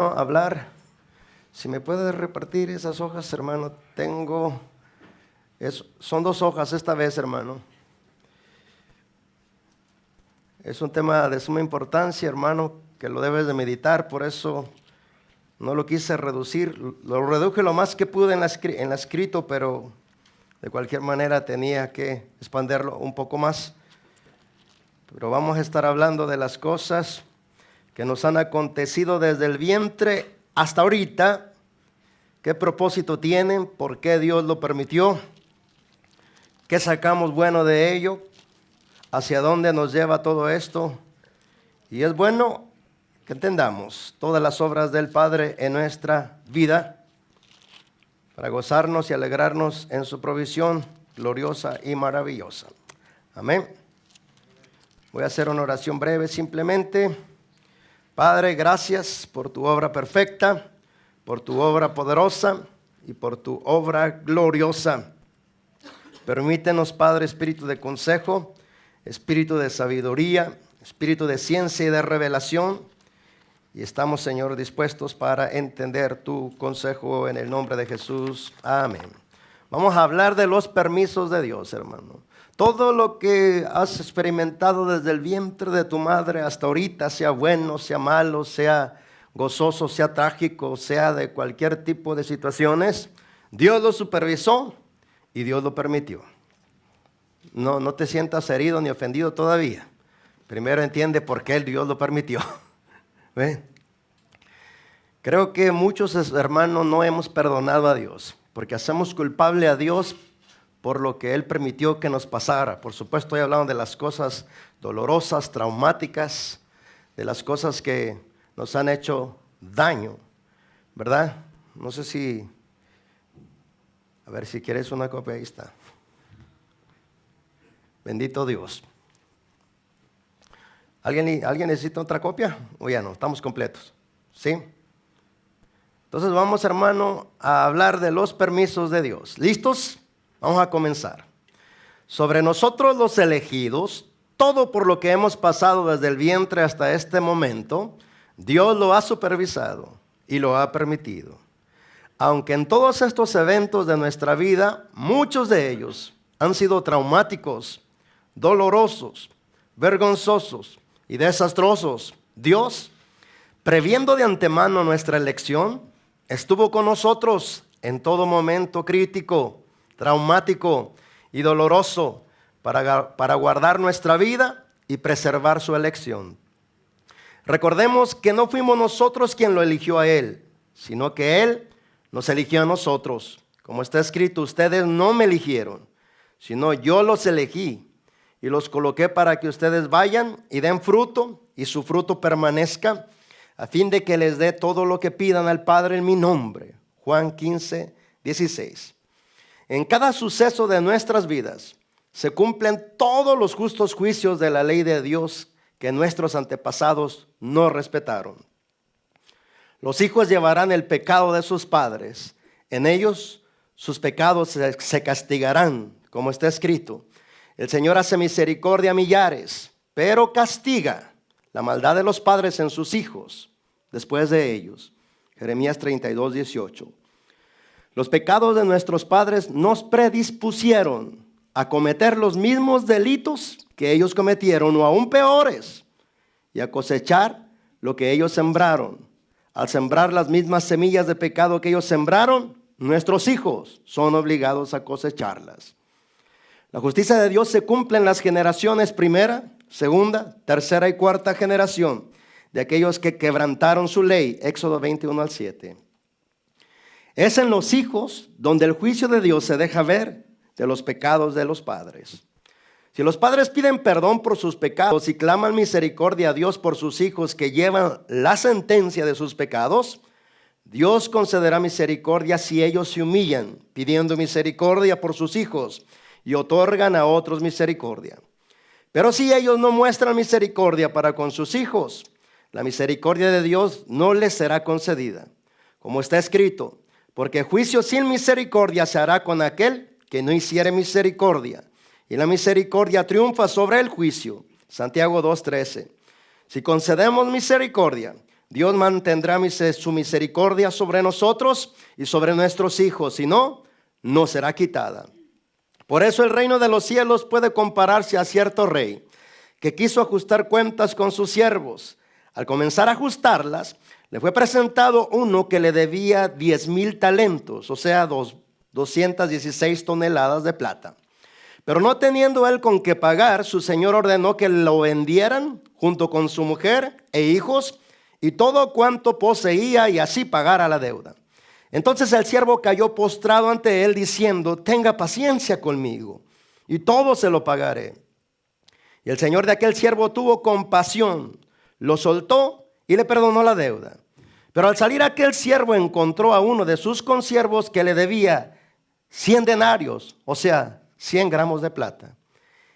hablar. Si me puedes repartir esas hojas, hermano. Son 2 hojas esta vez, hermano. Es un tema de suma importancia, hermano, que lo debes de meditar. Por eso no lo quise reducir. Lo reduje lo más que pude en la escrito, pero de cualquier manera tenía que expanderlo un poco más. Pero vamos a estar hablando de las cosas que nos han acontecido desde el vientre hasta ahorita. ¿Qué propósito tienen? ¿Por qué Dios lo permitió? ¿Qué sacamos bueno de ello? ¿Hacia dónde nos lleva todo esto? Y es bueno que entendamos todas las obras del Padre en nuestra vida para gozarnos y alegrarnos en su provisión gloriosa y maravillosa. Amén. Voy a hacer una oración breve simplemente. Padre, gracias por tu obra perfecta, por tu obra poderosa y por tu obra gloriosa. Permítenos, Padre, espíritu de consejo, espíritu de sabiduría, espíritu de ciencia y de revelación. Y estamos, Señor, dispuestos para entender tu consejo en el nombre de Jesús. Amén. Vamos a hablar de los permisos de Dios, hermano. Todo lo que has experimentado desde el vientre de tu madre hasta ahorita, sea bueno, sea malo, sea gozoso, sea trágico, sea de cualquier tipo de situaciones, Dios lo supervisó y Dios lo permitió. No te sientas herido ni ofendido todavía. Primero entiende por qué Dios lo permitió. ¿Ven? Creo que muchos hermanos no hemos perdonado a Dios porque hacemos culpable a Dios por lo que Él permitió que nos pasara. Por supuesto, estoy hablando de las cosas dolorosas, traumáticas, de las cosas que nos han hecho daño, ¿verdad? No sé si, a ver si quieres una copia, ahí está. Bendito Dios. ¿Alguien necesita otra copia? O ya no, estamos completos, ¿sí? Entonces vamos, hermano, a hablar de los permisos de Dios. ¿Listos? Vamos a comenzar. Sobre nosotros los elegidos, todo por lo que hemos pasado desde el vientre hasta este momento, Dios lo ha supervisado y lo ha permitido. Aunque en todos estos eventos de nuestra vida, muchos de ellos han sido traumáticos, dolorosos, vergonzosos y desastrosos, Dios, previendo de antemano nuestra elección, estuvo con nosotros en todo momento crítico, traumático y doloroso para guardar nuestra vida y preservar su elección. Recordemos que no fuimos nosotros quien lo eligió a Él, sino que Él nos eligió a nosotros. Como está escrito, ustedes no me eligieron, sino yo los elegí y los coloqué para que ustedes vayan y den fruto y su fruto permanezca, a fin de que les dé todo lo que pidan al Padre en mi nombre. Juan 15, 16. En cada suceso de nuestras vidas se cumplen todos los justos juicios de la ley de Dios que nuestros antepasados no respetaron. Los hijos llevarán el pecado de sus padres. En ellos sus pecados se castigarán, como está escrito. El Señor hace misericordia a millares, pero castiga la maldad de los padres en sus hijos después de ellos. Jeremías 32, 18. Los pecados de nuestros padres nos predispusieron a cometer los mismos delitos que ellos cometieron, o aún peores, y a cosechar lo que ellos sembraron. Al sembrar las mismas semillas de pecado que ellos sembraron, nuestros hijos son obligados a cosecharlas. La justicia de Dios se cumple en las generaciones primera, segunda, tercera y cuarta generación de aquellos que quebrantaron su ley. Éxodo 21 al 7. Es en los hijos donde el juicio de Dios se deja ver de los pecados de los padres. Si los padres piden perdón por sus pecados y claman misericordia a Dios por sus hijos que llevan la sentencia de sus pecados, Dios concederá misericordia si ellos se humillan pidiendo misericordia por sus hijos y otorgan a otros misericordia. Pero si ellos no muestran misericordia para con sus hijos, la misericordia de Dios no les será concedida. Como está escrito, porque juicio sin misericordia se hará con aquel que no hiciere misericordia. Y la misericordia triunfa sobre el juicio. Santiago 2:13. Si concedemos misericordia, Dios mantendrá su misericordia sobre nosotros y sobre nuestros hijos, si no, no será quitada. Por eso el reino de los cielos puede compararse a cierto rey que quiso ajustar cuentas con sus siervos. Al comenzar a ajustarlas, le fue presentado uno que le debía 10,000 talentos, o sea, 216 toneladas de plata. Pero no teniendo él con qué pagar, su señor ordenó que lo vendieran junto con su mujer e hijos y todo cuanto poseía, y así pagara la deuda. Entonces el siervo cayó postrado ante él diciendo: tenga paciencia conmigo y todo se lo pagaré. Y el señor de aquel siervo tuvo compasión, lo soltó y le perdonó la deuda. Pero al salir aquel siervo encontró a uno de sus consiervos que le debía 100 denarios, o sea, 100 gramos de plata.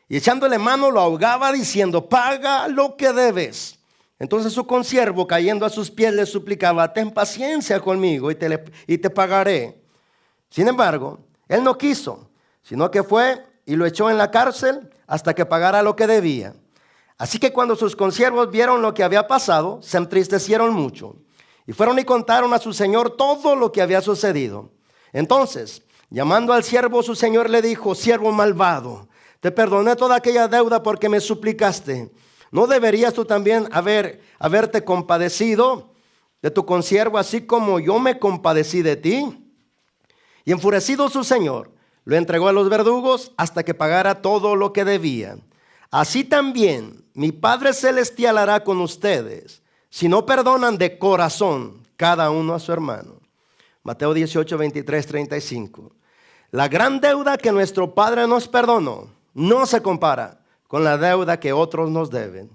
Y echándole mano lo ahogaba diciendo: paga lo que debes. Entonces su consiervo, cayendo a sus pies, le suplicaba: ten paciencia conmigo y te pagaré. Sin embargo, él no quiso, sino que fue y lo echó en la cárcel hasta que pagara lo que debía. Así que cuando sus consiervos vieron lo que había pasado, se entristecieron mucho y fueron y contaron a su señor todo lo que había sucedido. Entonces, llamando al siervo, su señor le dijo: siervo malvado, te perdoné toda aquella deuda porque me suplicaste. ¿No deberías tú también haberte compadecido de tu consiervo, así como yo me compadecí de ti? Y enfurecido su señor, lo entregó a los verdugos hasta que pagara todo lo que debía. Así también mi Padre Celestial hará con ustedes, si no perdonan de corazón cada uno a su hermano. Mateo 18, 23, 35. La gran deuda que nuestro Padre nos perdonó no se compara con la deuda que otros nos deben.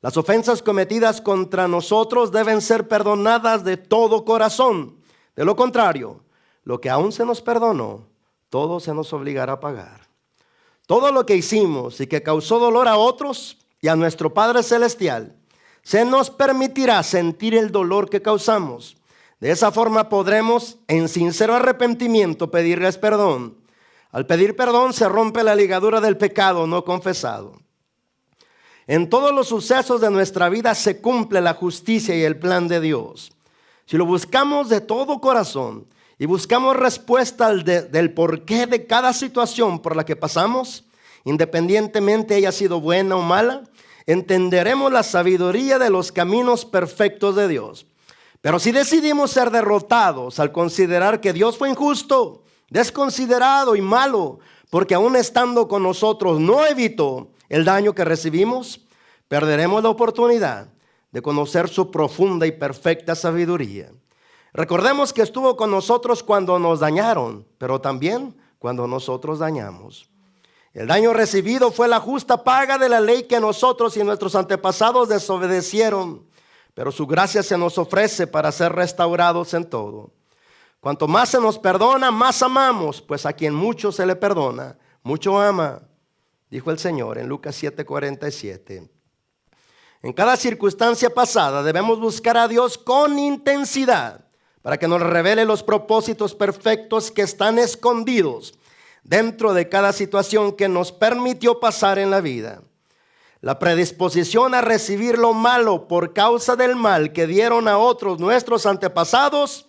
Las ofensas cometidas contra nosotros deben ser perdonadas de todo corazón. De lo contrario, lo que aún se nos perdonó, todo se nos obligará a pagar. Todo lo que hicimos y que causó dolor a otros y a nuestro Padre Celestial, se nos permitirá sentir el dolor que causamos. De esa forma podremos, en sincero arrepentimiento, pedirles perdón. Al pedir perdón se rompe la ligadura del pecado no confesado. En todos los sucesos de nuestra vida se cumple la justicia y el plan de Dios. Si lo buscamos de todo corazón y buscamos respuesta del porqué de cada situación por la que pasamos, independientemente haya sido buena o mala, entenderemos la sabiduría de los caminos perfectos de Dios. Pero si decidimos ser derrotados al considerar que Dios fue injusto, desconsiderado y malo, porque aún estando con nosotros no evitó el daño que recibimos, perderemos la oportunidad de conocer su profunda y perfecta sabiduría. Recordemos que estuvo con nosotros cuando nos dañaron, pero también cuando nosotros dañamos. El daño recibido fue la justa paga de la ley que nosotros y nuestros antepasados desobedecieron, pero su gracia se nos ofrece para ser restaurados en todo. Cuanto más se nos perdona, más amamos, pues a quien mucho se le perdona, mucho ama, dijo el Señor en Lucas 7:47. En cada circunstancia pasada debemos buscar a Dios con intensidad para que nos revele los propósitos perfectos que están escondidos dentro de cada situación que nos permitió pasar en la vida. La predisposición a recibir lo malo por causa del mal que dieron a otros nuestros antepasados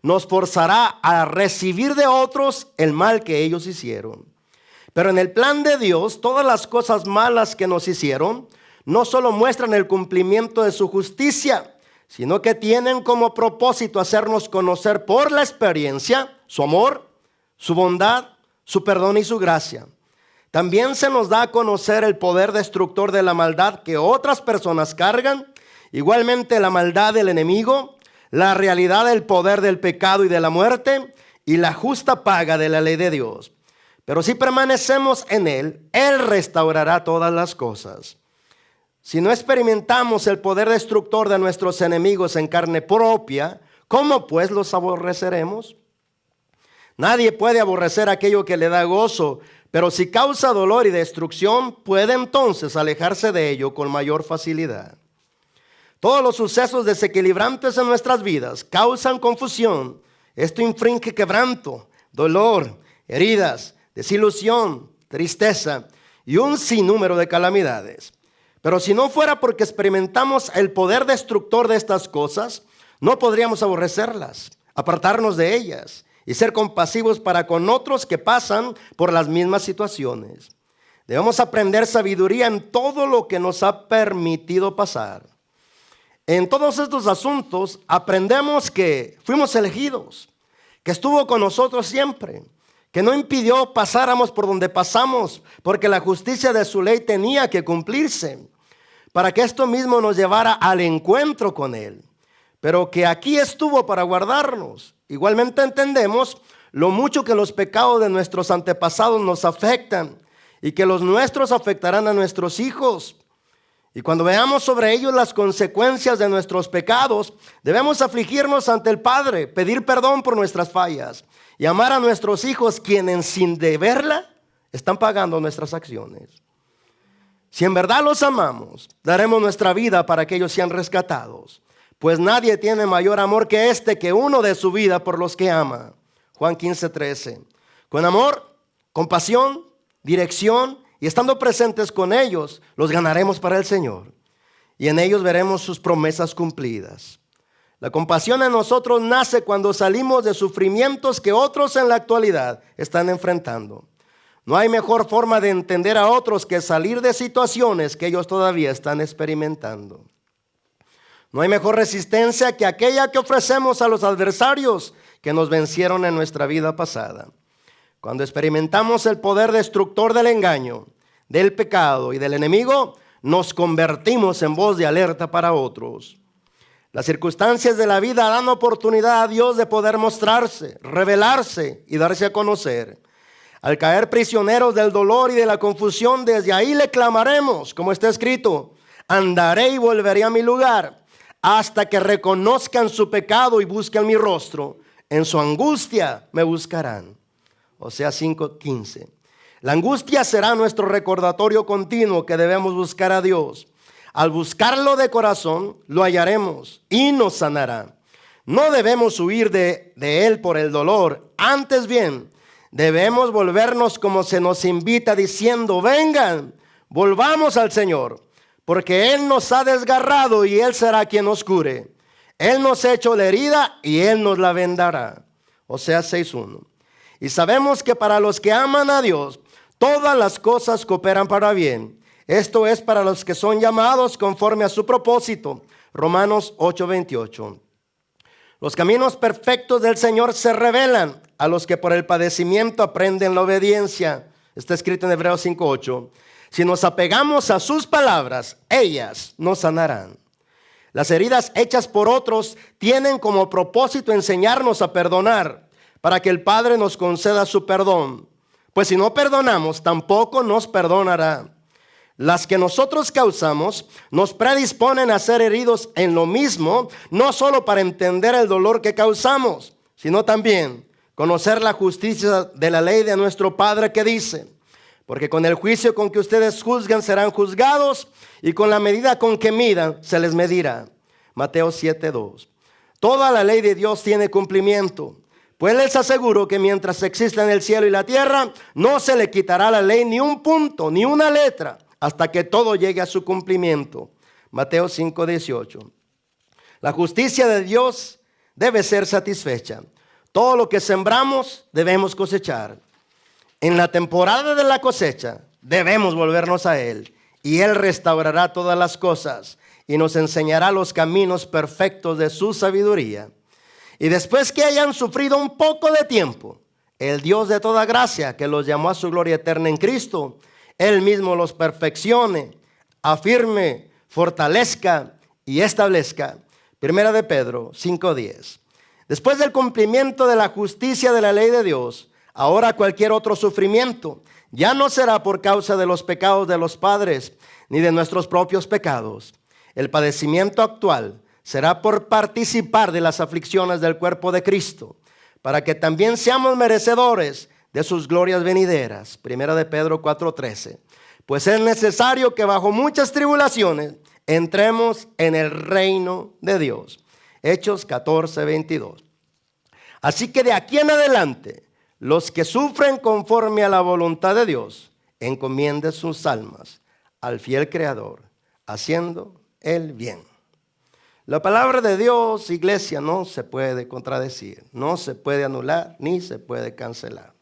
nos forzará a recibir de otros el mal que ellos hicieron. Pero en el plan de Dios, todas las cosas malas que nos hicieron no solo muestran el cumplimiento de su justicia, sino que tienen como propósito hacernos conocer por la experiencia su amor, su bondad, su perdón y su gracia. También se nos da a conocer el poder destructor de la maldad que otras personas cargan, igualmente la maldad del enemigo, la realidad del poder del pecado y de la muerte y la justa paga de la ley de Dios. Pero si permanecemos en Él, Él restaurará todas las cosas. Si no experimentamos el poder destructor de nuestros enemigos en carne propia, ¿cómo pues los aborreceremos? Nadie puede aborrecer aquello que le da gozo, pero si causa dolor y destrucción, puede entonces alejarse de ello con mayor facilidad. Todos los sucesos desequilibrantes en nuestras vidas causan confusión. Esto infringe quebranto, dolor, heridas, desilusión, tristeza y un sinnúmero de calamidades. Pero si no fuera porque experimentamos el poder destructor de estas cosas, no podríamos aborrecerlas, apartarnos de ellas y ser compasivos para con otros que pasan por las mismas situaciones. Debemos aprender sabiduría en todo lo que nos ha permitido pasar. En todos estos asuntos aprendemos que fuimos elegidos, que estuvo con nosotros siempre, que no impidió pasáramos por donde pasamos, porque la justicia de su ley tenía que cumplirse, para que esto mismo nos llevara al encuentro con Él, pero que aquí estuvo para guardarnos. Igualmente entendemos lo mucho que los pecados de nuestros antepasados nos afectan y que los nuestros afectarán a nuestros hijos. Y cuando veamos sobre ellos las consecuencias de nuestros pecados, debemos afligirnos ante el Padre, pedir perdón por nuestras fallas y amar a nuestros hijos, quienes sin deberla están pagando nuestras acciones. Si en verdad los amamos, daremos nuestra vida para que ellos sean rescatados, pues nadie tiene mayor amor que este, que uno de su vida por los que ama. Juan 15:13. Con amor, compasión, dirección y estando presentes con ellos, los ganaremos para el Señor. Y en ellos veremos sus promesas cumplidas. La compasión en nosotros nace cuando salimos de sufrimientos que otros en la actualidad están enfrentando. No hay mejor forma de entender a otros que salir de situaciones que ellos todavía están experimentando. No hay mejor resistencia que aquella que ofrecemos a los adversarios que nos vencieron en nuestra vida pasada. Cuando experimentamos el poder destructor del engaño, del pecado y del enemigo, nos convertimos en voz de alerta para otros. Las circunstancias de la vida dan oportunidad a Dios de poder mostrarse, revelarse y darse a conocer. Al caer prisioneros del dolor y de la confusión, desde ahí le clamaremos, como está escrito: andaré y volveré a mi lugar, hasta que reconozcan su pecado y busquen mi rostro. En su angustia me buscarán. Oseas 5:15. La angustia será nuestro recordatorio continuo que debemos buscar a Dios. Al buscarlo de corazón, lo hallaremos y nos sanará. No debemos huir de Él por el dolor. Antes bien, debemos volvernos como se nos invita, diciendo: vengan, volvamos al Señor, porque Él nos ha desgarrado y Él será quien nos cure. Él nos ha hecho la herida y Él nos la vendará. Oseas 6:1. Y sabemos que para los que aman a Dios, todas las cosas cooperan para bien. Esto es para los que son llamados conforme a su propósito. Romanos 8:28. Los caminos perfectos del Señor se revelan a los que por el padecimiento aprenden la obediencia. Está escrito en Hebreos 5:8. Si nos apegamos a sus palabras, ellas nos sanarán. Las heridas hechas por otros tienen como propósito enseñarnos a perdonar, para que el Padre nos conceda su perdón. Pues si no perdonamos, tampoco nos perdonará. Las que nosotros causamos nos predisponen a ser heridos en lo mismo, no solo para entender el dolor que causamos, sino también conocer la justicia de la ley de nuestro Padre, que dice: porque con el juicio con que ustedes juzgan serán juzgados, y con la medida con que midan se les medirá. Mateo 7:2. Toda la ley de Dios tiene cumplimiento. Pues les aseguro que mientras exista en el cielo y la tierra, no se le quitará la ley ni un punto, ni una letra, hasta que todo llegue a su cumplimiento. Mateo 5:18. La justicia de Dios debe ser satisfecha. Todo lo que sembramos debemos cosechar. En la temporada de la cosecha debemos volvernos a Él, y Él restaurará todas las cosas y nos enseñará los caminos perfectos de su sabiduría. Y después que hayan sufrido un poco de tiempo, el Dios de toda gracia, que los llamó a su gloria eterna en Cristo, Él mismo los perfeccione, afirme, fortalezca y establezca. Primera de Pedro 5:10. Después del cumplimiento de la justicia de la ley de Dios, ahora cualquier otro sufrimiento ya no será por causa de los pecados de los padres, ni de nuestros propios pecados. El padecimiento actual será por participar de las aflicciones del cuerpo de Cristo, para que también seamos merecedores de sus glorias venideras. Primera de Pedro 4:13. Pues es necesario que bajo muchas tribulaciones entremos en el reino de Dios. Hechos 14:22. Así que de aquí en adelante, los que sufren conforme a la voluntad de Dios, encomienden sus almas al fiel Creador, haciendo el bien. La palabra de Dios, iglesia, no se puede contradecir, no se puede anular, ni se puede cancelar.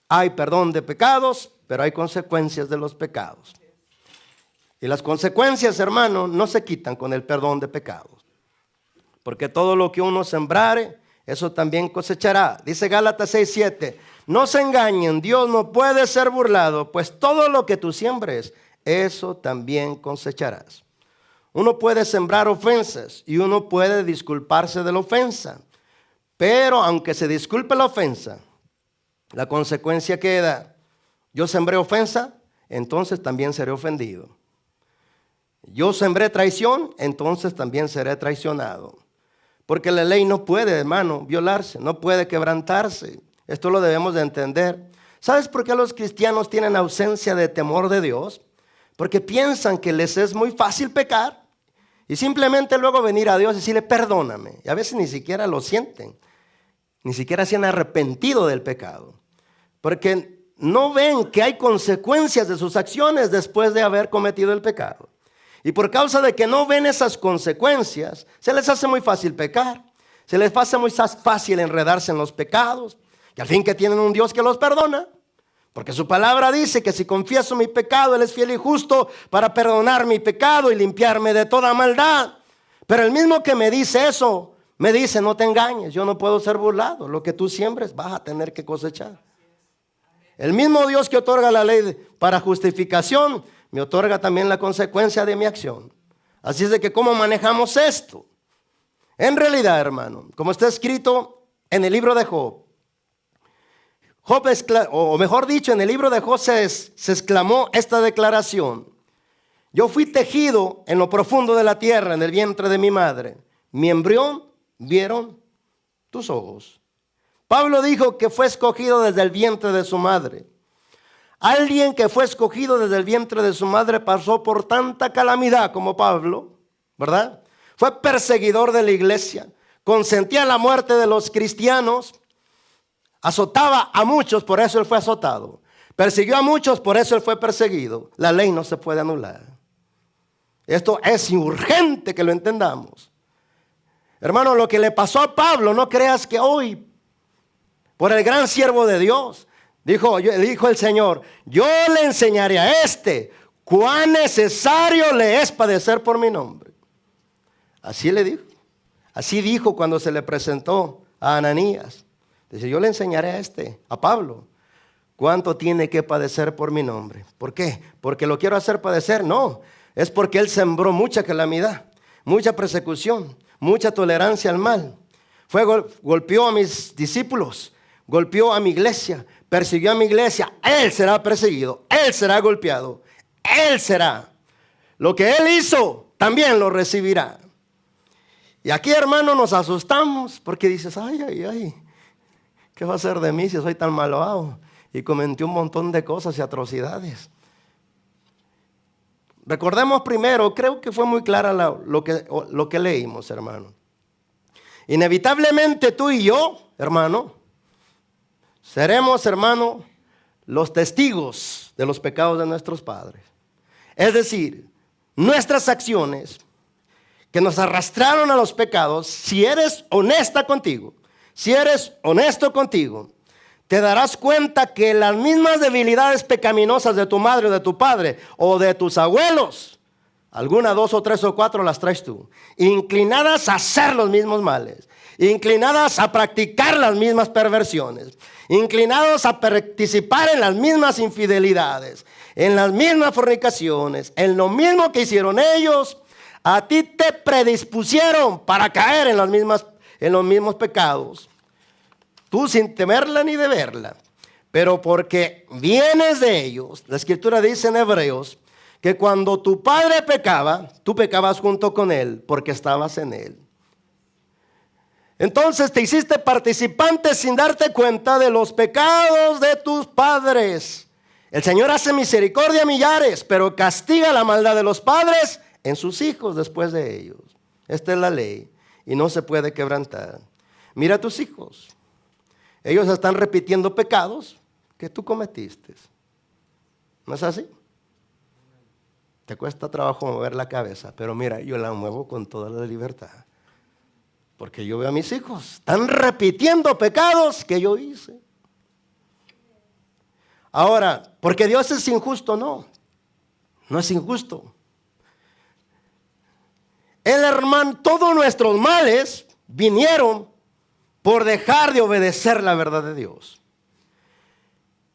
Hay perdón de pecados, pero hay consecuencias de los pecados. Y las consecuencias, hermano, no se quitan con el perdón de pecados. Porque todo lo que uno sembrare, eso también cosechará. Dice Gálatas 6:7, no se engañen, Dios no puede ser burlado, pues todo lo que tú siembres, eso también cosecharás. Uno puede sembrar ofensas y uno puede disculparse de la ofensa. Pero aunque se disculpe la ofensa, la consecuencia queda. Yo sembré ofensa, entonces también seré ofendido. Yo sembré traición, entonces también seré traicionado. Porque la ley no puede, hermano, violarse, no puede quebrantarse. Esto lo debemos de entender. ¿Sabes por qué los cristianos tienen ausencia de temor de Dios? Porque piensan que les es muy fácil pecar y simplemente luego venir a Dios y decirle perdóname. Y a veces ni siquiera lo sienten, ni siquiera se han arrepentido del pecado. Porque no ven que hay consecuencias de sus acciones después de haber cometido el pecado. Y por causa de que no ven esas consecuencias, se les hace muy fácil pecar. Se les hace muy fácil enredarse en los pecados. Que al fin que tienen un Dios que los perdona. Porque su palabra dice que si confieso mi pecado, Él es fiel y justo para perdonar mi pecado y limpiarme de toda maldad. Pero el mismo que me dice eso, me dice no te engañes, yo no puedo ser burlado. Lo que tú siembres vas a tener que cosechar. El mismo Dios que otorga la ley para justificación, me otorga también la consecuencia de mi acción. Así es de que ¿cómo manejamos esto? En realidad, hermano, como está escrito en el libro de Job, o mejor dicho, en el libro de Job se exclamó esta declaración. Yo fui tejido en lo profundo de la tierra, en el vientre de mi madre. Mi embrión vieron tus ojos. Pablo dijo que fue escogido desde el vientre de su madre. Alguien que fue escogido desde el vientre de su madre pasó por tanta calamidad como Pablo, ¿verdad? Fue perseguidor de la iglesia, consentía la muerte de los cristianos, azotaba a muchos, por eso él fue azotado. Persiguió a muchos, por eso él fue perseguido. La ley no se puede anular. Esto es urgente que lo entendamos. Hermano, lo que le pasó a Pablo, no creas que hoy, por el gran siervo de Dios, dijo el Señor, yo le enseñaré a cuán necesario le es padecer por mi nombre. Así le dijo. Así dijo cuando se le presentó a Ananías. Dice, yo le enseñaré a Pablo, cuánto tiene que padecer por mi nombre. ¿Por qué? ¿Porque lo quiero hacer padecer? No, es porque él sembró mucha calamidad, mucha persecución, mucha tolerancia al mal. Golpeó a mis discípulos, golpeó a mi iglesia, persiguió a mi iglesia. Él será perseguido, él será golpeado, él será. Lo que él hizo, también lo recibirá. Y aquí, hermano, nos asustamos porque dices, ay, ¿qué va a ser de mí si soy tan malvado? Y cometí un montón de cosas y atrocidades. Recordemos primero, creo que fue muy clara lo que leímos, hermano. Inevitablemente tú y yo, hermano, seremos, hermano, los testigos de los pecados de nuestros padres. Es decir, nuestras acciones que nos arrastraron a los pecados, si eres honesta contigo, si eres honesto contigo, te darás cuenta que las mismas debilidades pecaminosas de tu madre o de tu padre o de tus abuelos, alguna, 2 o 3 o 4 las traes tú, inclinadas a hacer los mismos males, inclinadas a practicar las mismas perversiones, inclinados a participar en las mismas infidelidades, en las mismas fornicaciones, en lo mismo que hicieron ellos. A ti te predispusieron para caer en los mismos pecados. Tú sin temerla ni deberla. Pero porque vienes de ellos, la escritura dice en Hebreos, que cuando tu padre pecaba, tú pecabas junto con él, porque estabas en él. Entonces te hiciste participante sin darte cuenta de los pecados de tus padres. El Señor hace misericordia a millares, pero castiga la maldad de los padres en sus hijos después de ellos. Esta es la ley y no se puede quebrantar. Mira a tus hijos. Ellos están repitiendo pecados que tú cometiste. ¿No es así? te cuesta trabajo mover la cabeza, pero mira, yo la muevo con toda la libertad. Porque yo veo a mis hijos, están repitiendo pecados que yo hice. Ahora, porque Dios es injusto, no es injusto. El hermano, todos nuestros males vinieron por dejar de obedecer la verdad de Dios.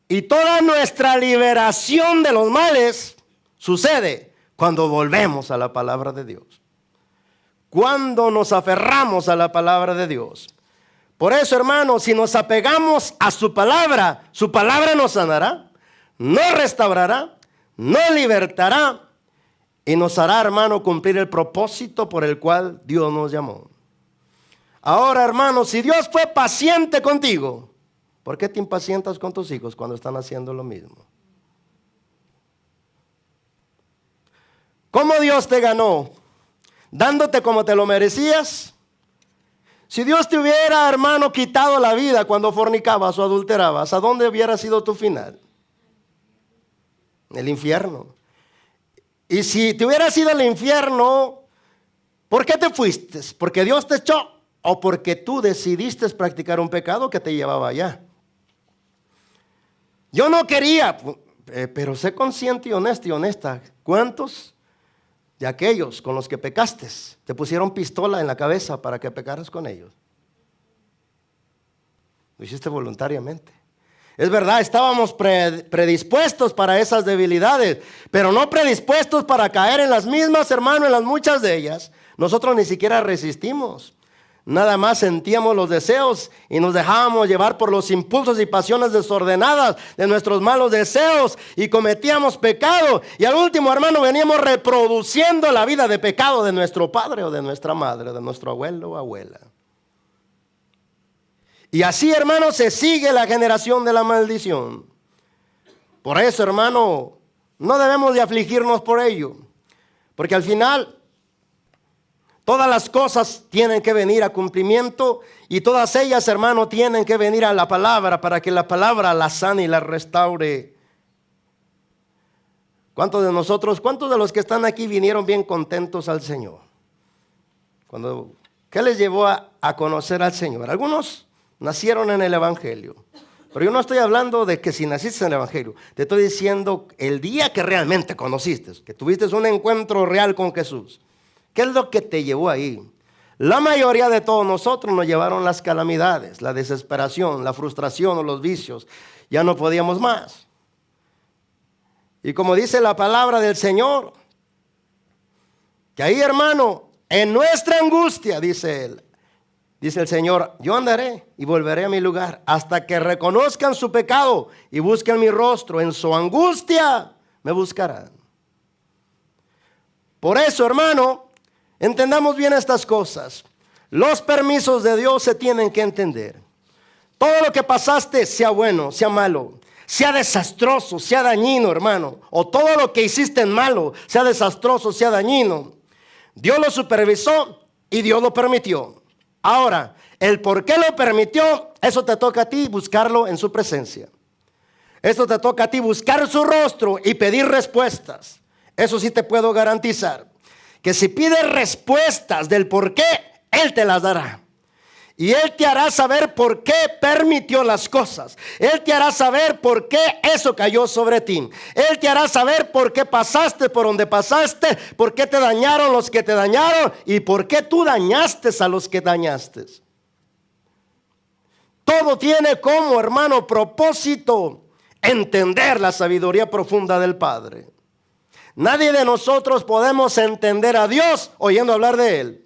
Y toda nuestra liberación de los males sucede cuando volvemos a la palabra de Dios. Cuando nos aferramos a la palabra de Dios. Por eso, hermanos, si nos apegamos a su palabra nos sanará, nos restaurará, nos libertará y nos hará, hermano, cumplir el propósito por el cual Dios nos llamó. Ahora, hermano, si Dios fue paciente contigo, ¿por qué te impacientas con tus hijos cuando están haciendo lo mismo? ¿Cómo Dios te ganó? ¿Dándote como te lo merecías? Si Dios te hubiera, hermano, quitado la vida cuando fornicabas o adulterabas, ¿a dónde hubiera sido tu final? El infierno. Y si te hubiera ido al infierno, ¿por qué te fuiste? ¿Porque Dios te echó o porque tú decidiste practicar un pecado que te llevaba allá? Yo no quería, pero sé consciente y honesto y honesta. ¿Cuántos de aquellos con los que pecaste te pusieron pistola en la cabeza para que pecaras con ellos? Lo hiciste voluntariamente. Es verdad, estábamos predispuestos para esas debilidades, pero no predispuestos para caer en las mismas, hermano, en las muchas de ellas. Nosotros ni siquiera resistimos. Nada más sentíamos los deseos y nos dejábamos llevar por los impulsos y pasiones desordenadas de nuestros malos deseos y cometíamos pecado. Y al último, hermano, veníamos reproduciendo la vida de pecado de nuestro padre o de nuestra madre, de nuestro abuelo o abuela. Y así, hermano, se sigue la generación de la maldición. Por eso, hermano, no debemos de afligirnos por ello. Porque al final, todas las cosas tienen que venir a cumplimiento y todas ellas, hermano, tienen que venir a la palabra para que la palabra la sane y la restaure. ¿Cuántos de los que están aquí vinieron bien contentos al Señor? ¿Qué les llevó a conocer al Señor? Algunos nacieron en el Evangelio. Pero yo no estoy hablando de que si naciste en el Evangelio. Te estoy diciendo el día que realmente conociste, que tuviste un encuentro real con Jesús. ¿Qué es lo que te llevó ahí? La mayoría de todos nosotros nos llevaron las calamidades, la desesperación, la frustración o los vicios. Ya no podíamos más. Y como dice la palabra del Señor, que ahí, hermano, en nuestra angustia, dice Él, dice el Señor, yo andaré y volveré a mi lugar hasta que reconozcan su pecado y busquen mi rostro. En su angustia me buscarán. Por eso, hermano, entendamos bien estas cosas. Los permisos de Dios se tienen que entender. Todo lo que pasaste, sea bueno, sea malo, sea desastroso, sea dañino, hermano, o todo lo que hiciste en malo, sea desastroso, sea dañino, Dios lo supervisó y Dios lo permitió. Ahora, el por qué lo permitió, eso te toca a ti buscarlo en su presencia. Eso te toca a ti buscar su rostro y pedir respuestas. Eso sí te puedo garantizar. Que si pides respuestas del por qué, Él te las dará. Y Él te hará saber por qué permitió las cosas. Él te hará saber por qué eso cayó sobre ti. Él te hará saber por qué pasaste por donde pasaste, por qué te dañaron los que te dañaron y por qué tú dañaste a los que dañaste. Todo tiene como, hermano, propósito entender la sabiduría profunda del Padre. Nadie de nosotros podemos entender a Dios oyendo hablar de Él.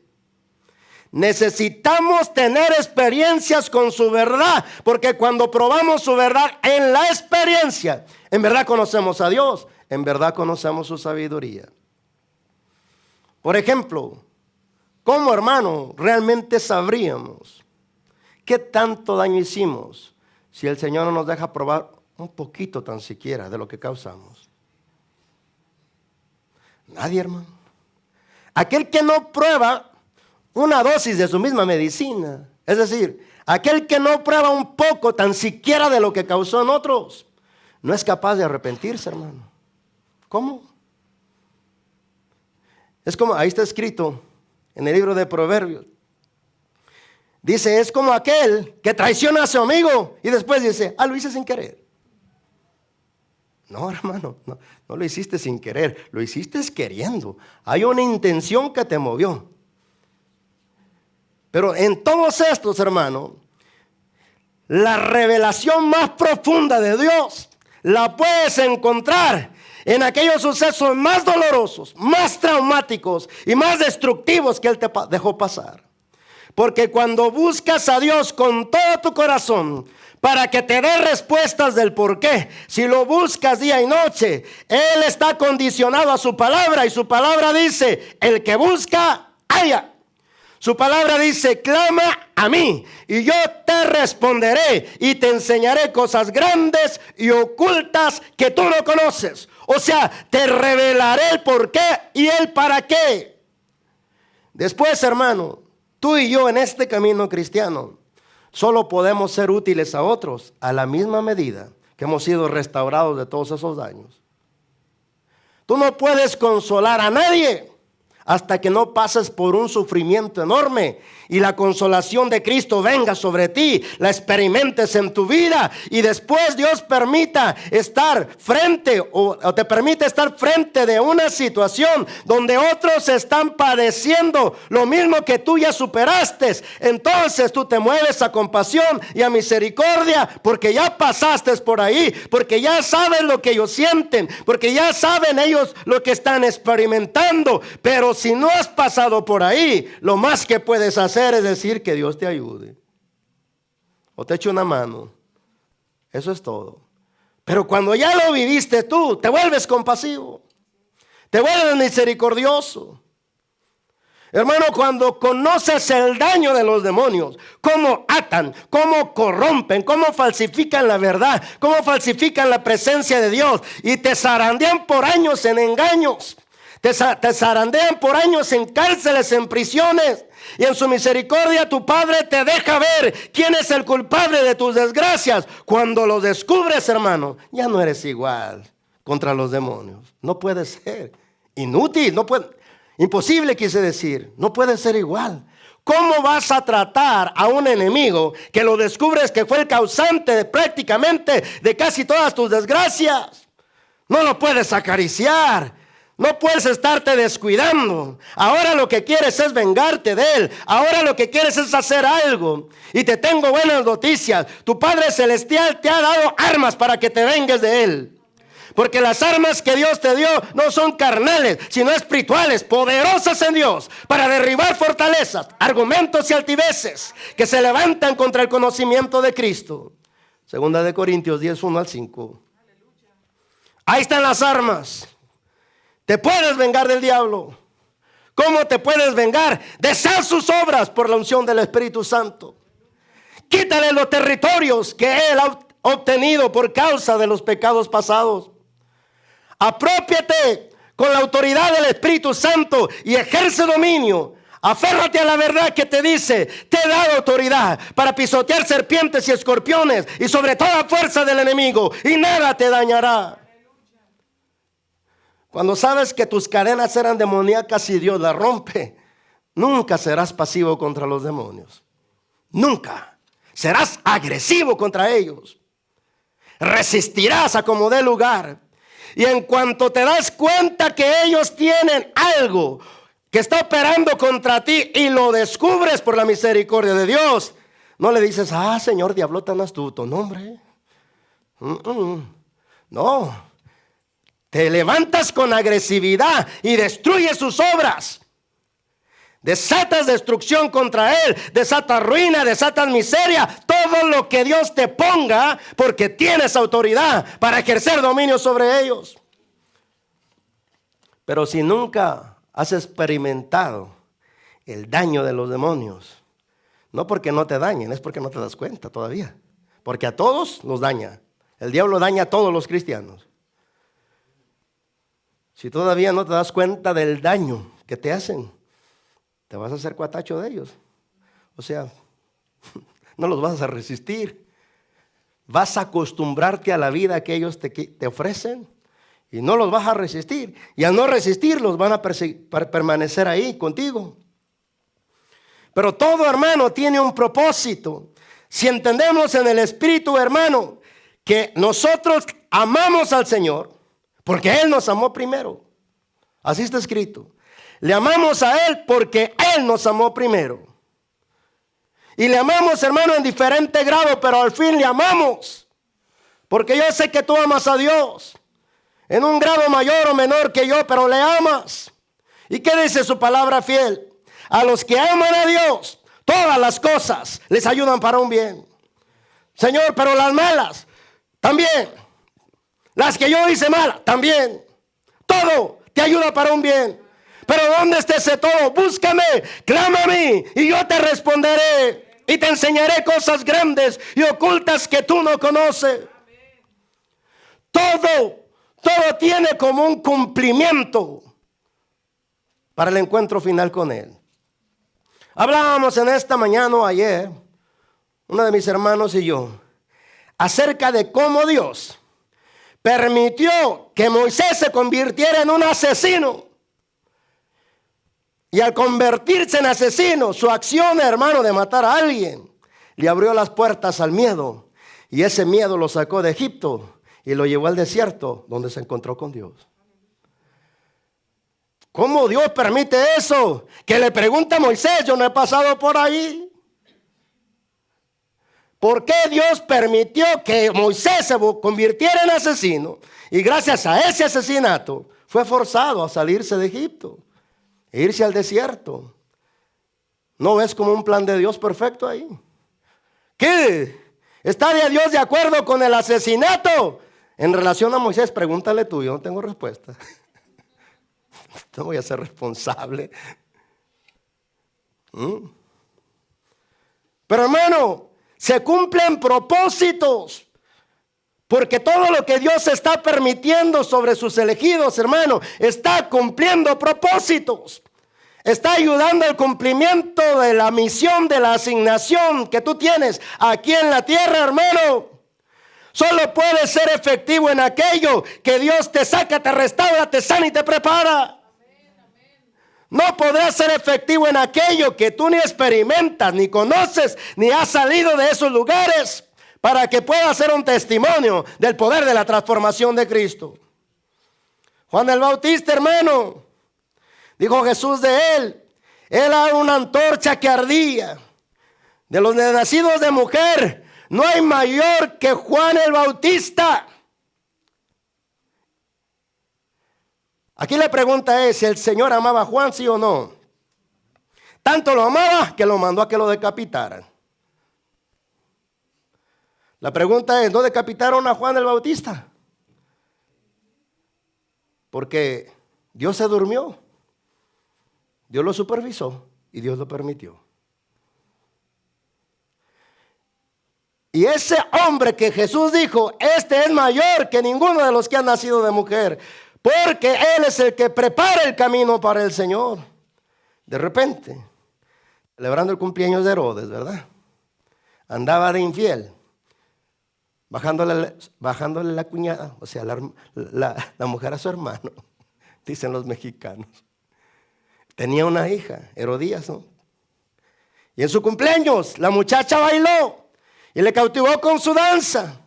Necesitamos tener experiencias con su verdad, porque cuando probamos su verdad en la experiencia, en verdad conocemos a Dios, en verdad conocemos su sabiduría. Por ejemplo, ¿cómo, hermano, realmente sabríamos qué tanto daño hicimos si el Señor no nos deja probar un poquito tan siquiera de lo que causamos? Nadie, hermano. Aquel que no prueba una dosis de su misma medicina, es decir, aquel que no prueba un poco tan siquiera de lo que causó en otros, no es capaz de arrepentirse, hermano. ¿Cómo? Es como, ahí está escrito en el libro de Proverbios. Dice, es como aquel que traiciona a su amigo y después dice, lo hice sin querer. No, hermano, no lo hiciste sin querer, lo hiciste queriendo. Hay una intención que te movió. Pero en todos estos, hermano, la revelación más profunda de Dios la puedes encontrar en aquellos sucesos más dolorosos, más traumáticos y más destructivos que Él te dejó pasar. Porque cuando buscas a Dios con todo tu corazón para que te dé respuestas del por qué, si lo buscas día y noche, Él está condicionado a su palabra, y su palabra dice, el que busca, halla. Su palabra dice, clama a mí y yo te responderé y te enseñaré cosas grandes y ocultas que tú no conoces. O sea, te revelaré el por qué y el para qué. Después, hermano, tú y yo en este camino cristiano solo podemos ser útiles a otros a la misma medida que hemos sido restaurados de todos esos daños. Tú no puedes consolar a nadie hasta que no pases por un sufrimiento enorme y la consolación de Cristo venga sobre ti, la experimentes en tu vida y después Dios permita estar frente o te permite estar frente de una situación donde otros están padeciendo lo mismo que tú ya superaste. Entonces tú te mueves a compasión y a misericordia porque ya pasaste por ahí, porque ya sabes lo que ellos sienten, porque ya saben ellos lo que están experimentando. Pero si no has pasado por ahí, lo más que puedes hacer es decir que Dios te ayude o te eche una mano. Eso es todo. Pero cuando ya lo viviste tú, te vuelves compasivo, te vuelves misericordioso. Hermano, cuando conoces el daño de los demonios, cómo atan, cómo corrompen, cómo falsifican la verdad, cómo falsifican la presencia de Dios y te zarandean por años en engaños, te zarandean por años en cárceles, en prisiones. Y en su misericordia tu Padre te deja ver quién es el culpable de tus desgracias. Cuando lo descubres, hermano, ya no eres igual contra los demonios. No puede ser. Inútil, no puede, imposible quise decir. No puede ser igual. ¿Cómo vas a tratar a un enemigo que lo descubres que fue el causante prácticamente de casi todas tus desgracias? No lo puedes acariciar. No puedes estarte descuidando. Ahora lo que quieres es vengarte de él. Ahora lo que quieres es hacer algo. Y te tengo buenas noticias. Tu Padre Celestial te ha dado armas para que te vengues de él. Porque las armas que Dios te dio no son carnales, sino espirituales, poderosas en Dios, para derribar fortalezas, argumentos y altiveces que se levantan contra el conocimiento de Cristo. Segunda de Corintios 10, 1 al 5. Ahí están las armas. Te puedes vengar del diablo. ¿Cómo te puedes vengar? Deshaz sus obras por la unción del Espíritu Santo. Quítale los territorios que él ha obtenido por causa de los pecados pasados. Apropiate con la autoridad del Espíritu Santo y ejerce dominio. Aférrate a la verdad que te dice: te he dado autoridad para pisotear serpientes y escorpiones y sobre toda fuerza del enemigo, y nada te dañará. Cuando sabes que tus cadenas eran demoníacas y Dios las rompe, nunca serás pasivo contra los demonios. Nunca. Serás agresivo contra ellos. Resistirás a como dé lugar. Y en cuanto te das cuenta que ellos tienen algo que está operando contra ti y lo descubres por la misericordia de Dios, no le dices: Señor diablo tan astuto. No, hombre. No. Te levantas con agresividad y destruyes sus obras. Desatas destrucción contra él, desatas ruina, desatas miseria, todo lo que Dios te ponga, porque tienes autoridad para ejercer dominio sobre ellos. Pero si nunca has experimentado el daño de los demonios, no porque no te dañen, es porque no te das cuenta todavía. Porque a todos nos daña. El diablo daña a todos los cristianos. Si todavía no te das cuenta del daño que te hacen, te vas a hacer cuatacho de ellos. O sea, no los vas a resistir. Vas a acostumbrarte a la vida que ellos te ofrecen Y no los vas a resistir. Y al no resistirlos van a permanecer ahí contigo. Pero todo, hermano, tiene un propósito. Si entendemos en el Espíritu, hermano, que nosotros amamos al Señor, porque Él nos amó primero. Así está escrito. Le amamos a Él porque Él nos amó primero. Y le amamos, hermano, en diferente grado, pero al fin le amamos. Porque yo sé que tú amas a Dios en un grado mayor o menor que yo, pero le amas. ¿Y qué dice su palabra fiel? A los que aman a Dios, todas las cosas les ayudan para un bien. Señor, pero las malas, también. Las que yo hice malas, también. Todo te ayuda para un bien. Pero ¿dónde está ese todo? Búscame, clama a mí y yo te responderé. Y te enseñaré cosas grandes y ocultas que tú no conoces. Todo tiene como un cumplimiento para el encuentro final con Él. Hablábamos en esta mañana o ayer, uno de mis hermanos y yo, acerca de cómo Dios permitió que Moisés se convirtiera en un asesino. Y al convertirse en asesino, su acción, hermano, de matar a alguien, le abrió las puertas al miedo. Y ese miedo lo sacó de Egipto y lo llevó al desierto, donde se encontró con Dios. ¿Cómo Dios permite eso? Que le pregunta a Moisés, yo no he pasado por ahí. ¿Por qué Dios permitió que Moisés se convirtiera en asesino? Y gracias a ese asesinato fue forzado a salirse de Egipto e irse al desierto. ¿No ves como un plan de Dios perfecto ahí? ¿Qué? ¿Estaría Dios de acuerdo con el asesinato? En relación a Moisés, pregúntale tú, yo no tengo respuesta. No voy a ser responsable. Pero hermano, se cumplen propósitos. Porque todo lo que Dios está permitiendo sobre sus elegidos, hermano, está cumpliendo propósitos. Está ayudando al cumplimiento de la misión, de la asignación que tú tienes aquí en la tierra, hermano. Solo puede ser efectivo en aquello que Dios te saca, te restaura, te sana y te prepara. No podrás ser efectivo en aquello que tú ni experimentas, ni conoces, ni has salido de esos lugares, para que pueda ser un testimonio del poder de la transformación de Cristo. Juan el Bautista, hermano, dijo Jesús de él era una antorcha que ardía. De los nacidos de mujer, no hay mayor que Juan el Bautista. Aquí la pregunta es si el Señor amaba a Juan, sí o no. Tanto lo amaba que lo mandó a que lo decapitaran. La pregunta es, ¿no decapitaron a Juan el Bautista? Porque Dios se durmió. Dios lo supervisó y Dios lo permitió. Y ese hombre que Jesús dijo, este es mayor que ninguno de los que han nacido de mujer, porque Él es el que prepara el camino para el Señor. De repente, celebrando el cumpleaños de Herodes, ¿verdad? Andaba de infiel. Bajándole la cuñada, o sea, la mujer a su hermano, dicen los mexicanos. Tenía una hija, Herodías, ¿no? Y en su cumpleaños, la muchacha bailó y le cautivó con su danza.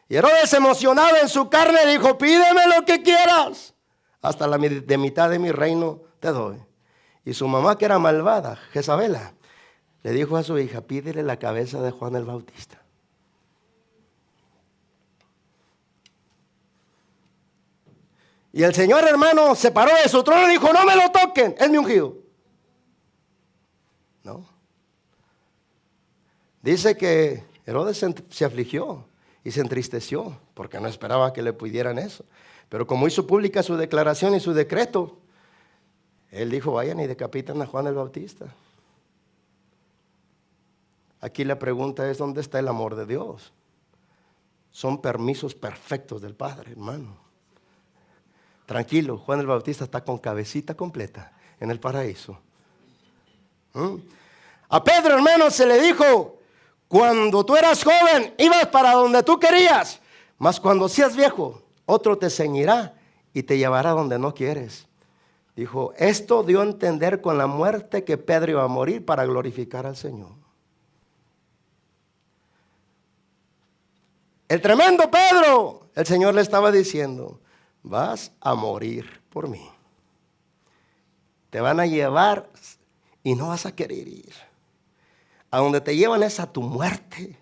Y Herodes, emocionado en su carne, dijo, pídeme lo que quieras. Hasta de mitad de mi reino te doy. Y su mamá, que era malvada, Jezabela, le dijo a su hija, pídele la cabeza de Juan el Bautista. Y el Señor, hermano, se paró de su trono y dijo, no me lo toquen, es mi ungido. No. Dice que Herodes se afligió y se entristeció porque no esperaba que le pidieran eso. Pero como hizo pública su declaración y su decreto, él dijo, vayan y decapiten a Juan el Bautista. Aquí la pregunta es, ¿dónde está el amor de Dios? Son permisos perfectos del Padre, hermano. Tranquilo, Juan el Bautista está con cabecita completa en el paraíso. A Pedro, hermano, se le dijo, cuando tú eras joven, ibas para donde tú querías, mas cuando seas viejo, otro te ceñirá y te llevará donde no quieres. Dijo, esto dio a entender con la muerte que Pedro iba a morir para glorificar al Señor. El tremendo Pedro, el Señor le estaba diciendo, vas a morir por mí. Te van a llevar y no vas a querer ir. A donde te llevan es a tu muerte.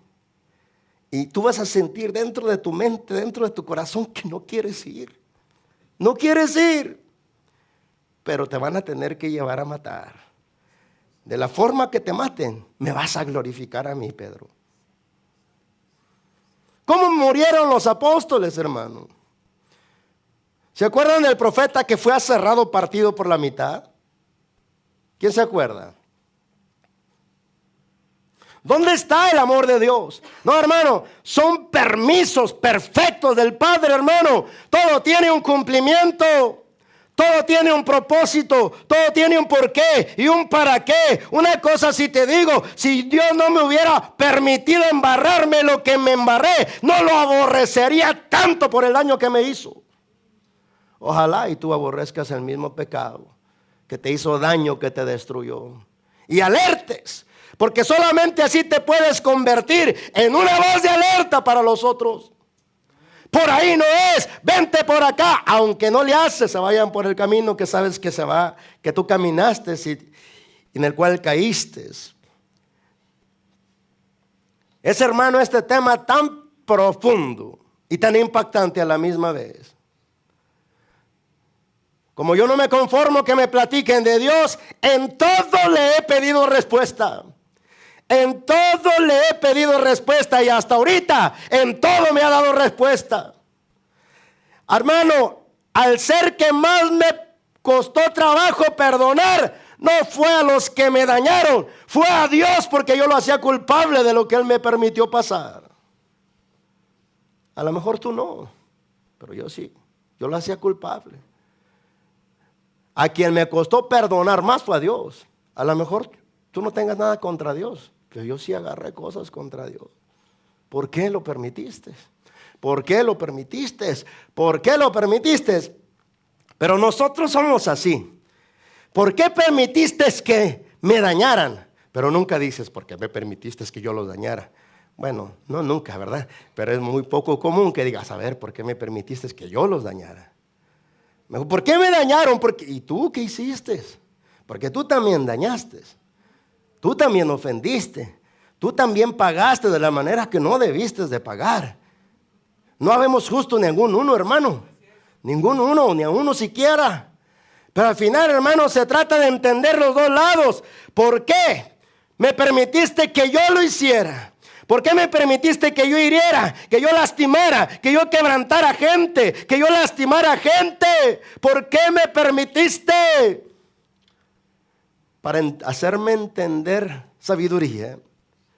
Y tú vas a sentir dentro de tu mente, dentro de tu corazón que no quieres ir. No quieres ir. Pero te van a tener que llevar a matar. De la forma que te maten, me vas a glorificar a mí, Pedro. ¿Cómo murieron los apóstoles, hermano? ¿Se acuerdan del profeta que fue aserrado, partido por la mitad? ¿Quién se acuerda? ¿Dónde está el amor de Dios? No, hermano, son permisos perfectos del Padre, hermano. Todo tiene un cumplimiento. Todo tiene un propósito, todo tiene un porqué y un para qué. Una cosa si te digo, si Dios no me hubiera permitido embarrarme lo que me embarré, no lo aborrecería tanto por el daño que me hizo. Ojalá y tú aborrezcas el mismo pecado que te hizo daño, que te destruyó. Y alertes, porque solamente así te puedes convertir en una voz de alerta para los otros. Por ahí no es, vente por acá, aunque no le haces, se vayan por el camino que sabes que se va, que tú caminaste y en el cual caíste. Es, hermano, este tema tan profundo y tan impactante a la misma vez. Como yo no me conformo que me platiquen de Dios, en todo le he pedido respuesta. En todo le he pedido respuesta y hasta ahorita en todo me ha dado respuesta. Hermano, al ser que más me costó trabajo perdonar, no fue a los que me dañaron, fue a Dios, porque yo lo hacía culpable de lo que Él me permitió pasar. A lo mejor tú no, pero yo sí, yo lo hacía culpable. A quien me costó perdonar más fue a Dios. A lo mejor tú no tengas nada contra Dios, pero yo sí agarré cosas contra Dios. ¿Por qué lo permitiste? ¿Por qué lo permitiste? ¿Por qué lo permitiste? Pero nosotros somos así. ¿Por qué permitiste que me dañaran? Pero nunca dices, ¿por qué me permitiste que yo los dañara? Bueno, no nunca, ¿verdad? Pero es muy poco común que digas, a ver, ¿por qué me permitiste que yo los dañara? ¿Por qué me dañaron? ¿Y tú qué hiciste? Porque tú también dañaste. Tú también ofendiste. Tú también pagaste de la manera que no debiste de pagar. No habemos justo ningún uno, hermano. Ningún uno, ni a uno siquiera. Pero al final, hermano, se trata de entender los dos lados. ¿Por qué me permitiste que yo lo hiciera? ¿Por qué me permitiste que yo hiriera, que yo lastimara, que yo quebrantara gente, que yo lastimara gente? ¿Por qué me permitiste? Para hacerme entender sabiduría.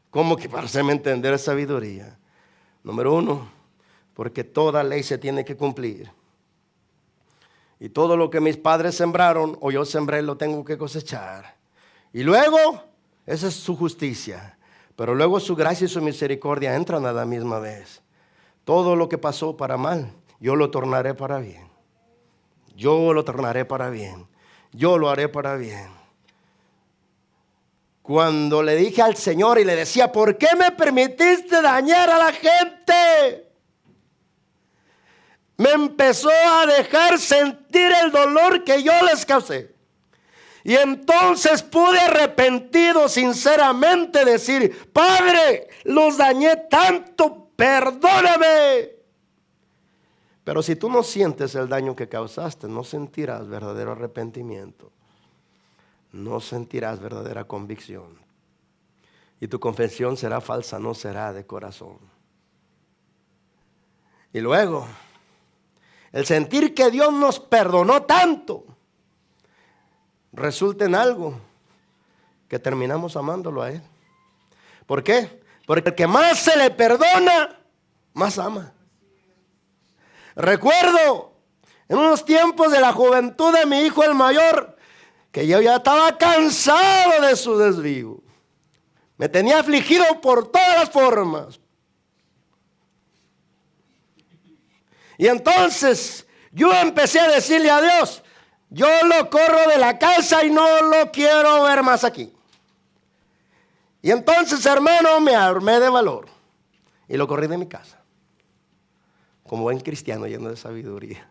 ¿Cómo que para hacerme entender sabiduría? Número uno, porque toda ley se tiene que cumplir. Y todo lo que mis padres sembraron o yo sembré lo tengo que cosechar. Y luego, esa es su justicia. Pero luego su gracia y su misericordia entran a la misma vez. Todo lo que pasó para mal, yo lo tornaré para bien. Yo lo tornaré para bien. Yo lo haré para bien. Cuando le dije al Señor y le decía, ¿por qué me permitiste dañar a la gente? Me empezó a dejar sentir el dolor que yo les causé. Y entonces pude arrepentido sinceramente decir, Padre, los dañé tanto, perdóname. Pero si tú no sientes el daño que causaste, no sentirás verdadero arrepentimiento. No sentirás verdadera convicción. Y tu confesión será falsa, no será de corazón. Y luego, el sentir que Dios nos perdonó tanto, resulta en algo que terminamos amándolo a Él. ¿Por qué? Porque el que más se le perdona, más ama. Recuerdo en unos tiempos de la juventud de mi hijo el mayor, que yo ya estaba cansado de su desvío. Me tenía afligido por todas las formas. Y entonces Yo empecé a decirle a Dios, yo lo corro de la casa y no lo quiero ver más aquí. Y entonces, hermano, me armé de valor y lo corrí de mi casa. Como buen cristiano lleno de sabiduría.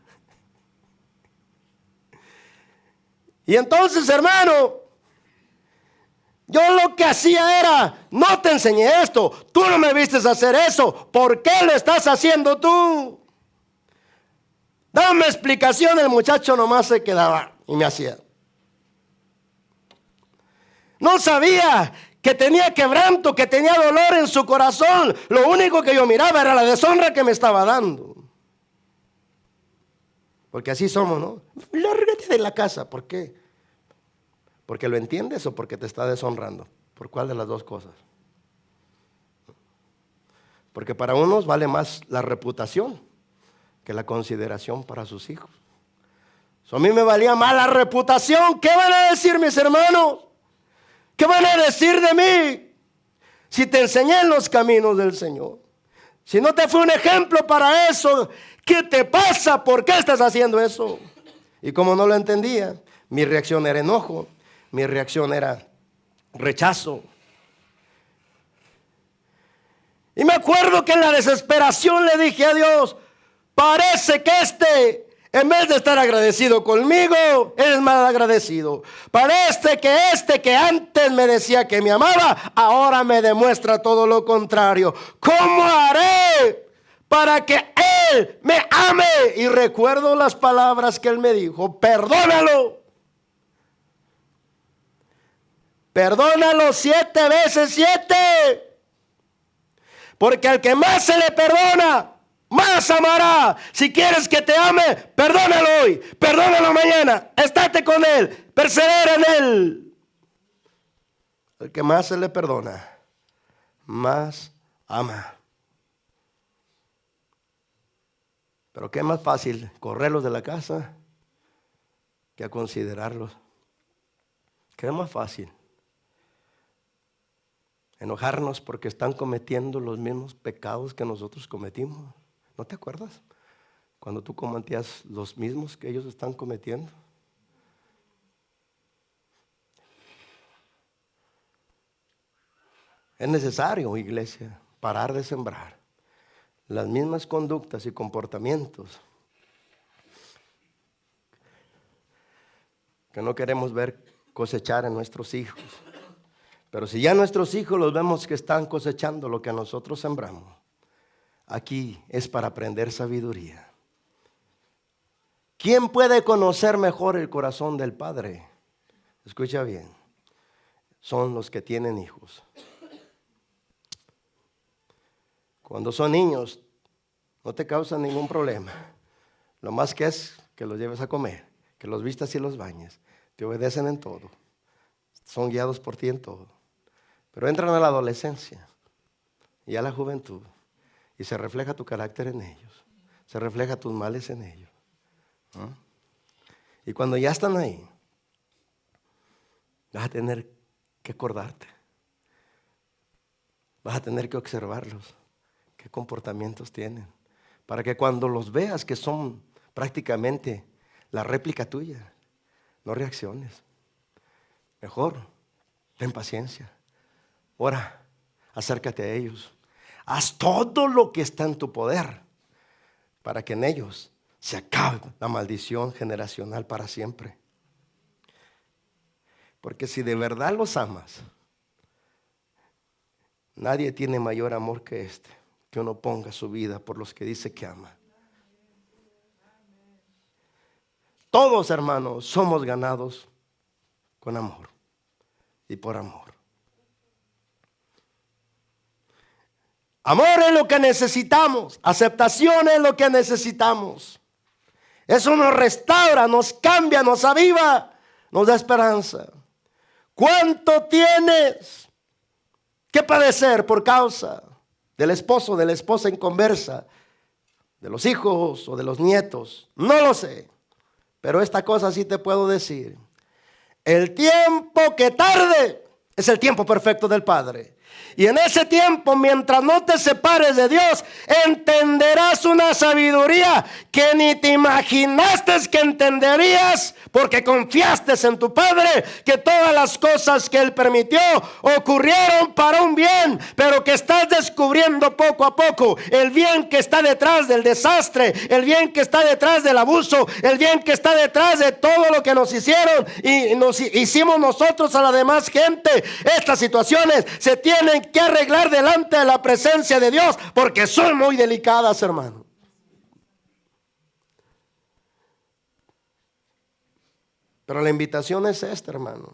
Y entonces, hermano, yo lo que hacía era, no te enseñé esto, tú no me vistes hacer eso, ¿por qué lo estás haciendo tú? Dame explicación, el muchacho nomás se quedaba y me hacía. No sabía que tenía quebranto, que tenía dolor en su corazón. Lo único que yo miraba era la deshonra que me estaba dando. Porque así somos, ¿no? Lárgate de la casa, ¿por qué? ¿Porque lo entiendes o porque te está deshonrando? ¿Por cuál de las dos cosas? Porque para unos vale más la reputación que la consideración para sus hijos. A mí me valía más la reputación. ¿Qué van a decir mis hermanos? ¿Qué van a decir de mí? Si te enseñé en los caminos del Señor. Si no te fue un ejemplo para eso, ¿qué te pasa? ¿Por qué estás haciendo eso? Y como no lo entendía, mi reacción era enojo, mi reacción era rechazo. Y me acuerdo que en la desesperación le dije a Dios, parece que en vez de estar agradecido conmigo, es mal agradecido. Parece que que antes me decía que me amaba, ahora me demuestra todo lo contrario. ¿Cómo haré para que Él me ame? Y recuerdo las palabras que Él me dijo, perdónalo. Perdónalo 7 veces 7. Porque al que más se le perdona, más amará. Si quieres que te ame, perdónalo hoy, perdónalo mañana, estate con Él, persevera en Él. El que más se le perdona, más ama. Pero qué es más fácil, correrlos de la casa que a considerarlos. ¿Qué es más fácil? Enojarnos porque están cometiendo los mismos pecados que nosotros cometimos. ¿No te acuerdas? Cuando tú cometías los mismos que ellos están cometiendo. Es necesario, iglesia, parar de sembrar las mismas conductas y comportamientos que no queremos ver cosechar en nuestros hijos. Pero si ya nuestros hijos los vemos que están cosechando lo que nosotros sembramos, aquí es para aprender sabiduría. ¿Quién puede conocer mejor el corazón del Padre? Escucha bien, son los que tienen hijos. Cuando son niños, no te causan ningún problema. Lo más que es que los lleves a comer, que los vistas y los bañes. Te obedecen en todo. Son guiados por ti en todo. Pero entran a la adolescencia y a la juventud y se refleja tu carácter en ellos. Se refleja tus males en ellos. ¿Ah? Y cuando ya están ahí, vas a tener que acordarte. Vas a tener que observarlos. ¿Qué comportamientos tienen? Para que cuando los veas que son prácticamente la réplica tuya, no reacciones. Mejor, ten paciencia. Ora, acércate a ellos. Haz todo lo que está en tu poder para que en ellos se acabe la maldición generacional para siempre. Porque si de verdad los amas, nadie tiene mayor amor que que uno ponga su vida por los que dice que ama. Todos, hermanos, somos ganados con amor y por amor. Amor es lo que necesitamos, aceptación es lo que necesitamos. Eso nos restaura, nos cambia, nos aviva, nos da esperanza. ¿Cuánto tienes que padecer por causa del esposo, de la esposa inconversa, de los hijos o de los nietos? No lo sé, pero esta cosa sí te puedo decir. El tiempo que tarde es el tiempo perfecto del Padre. Y en ese tiempo, mientras no te separes de Dios, entenderás una sabiduría que ni te imaginaste que entenderías, porque confiaste en tu Padre, que todas las cosas que Él permitió ocurrieron para un bien, pero que estás descubriendo poco a poco el bien que está detrás del desastre, el bien que está detrás del abuso, el bien que está detrás de todo lo que nos hicieron y nos hicimos nosotros a la demás gente. Estas situaciones se tienen que arreglar delante de la presencia de Dios, porque son muy delicadas, hermano. Pero la invitación es esta, hermano.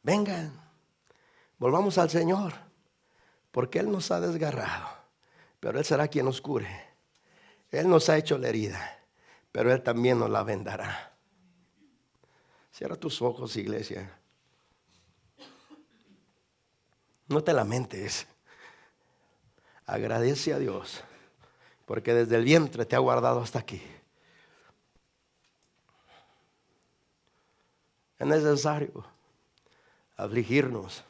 Vengan, volvamos al Señor, porque Él nos ha desgarrado, pero Él será quien nos cure. Él nos ha hecho la herida, pero Él también nos la vendará. Cierra tus ojos, iglesia. No te lamentes. Agradece a Dios, porque desde el vientre te ha guardado hasta aquí. Es necesario afligirnos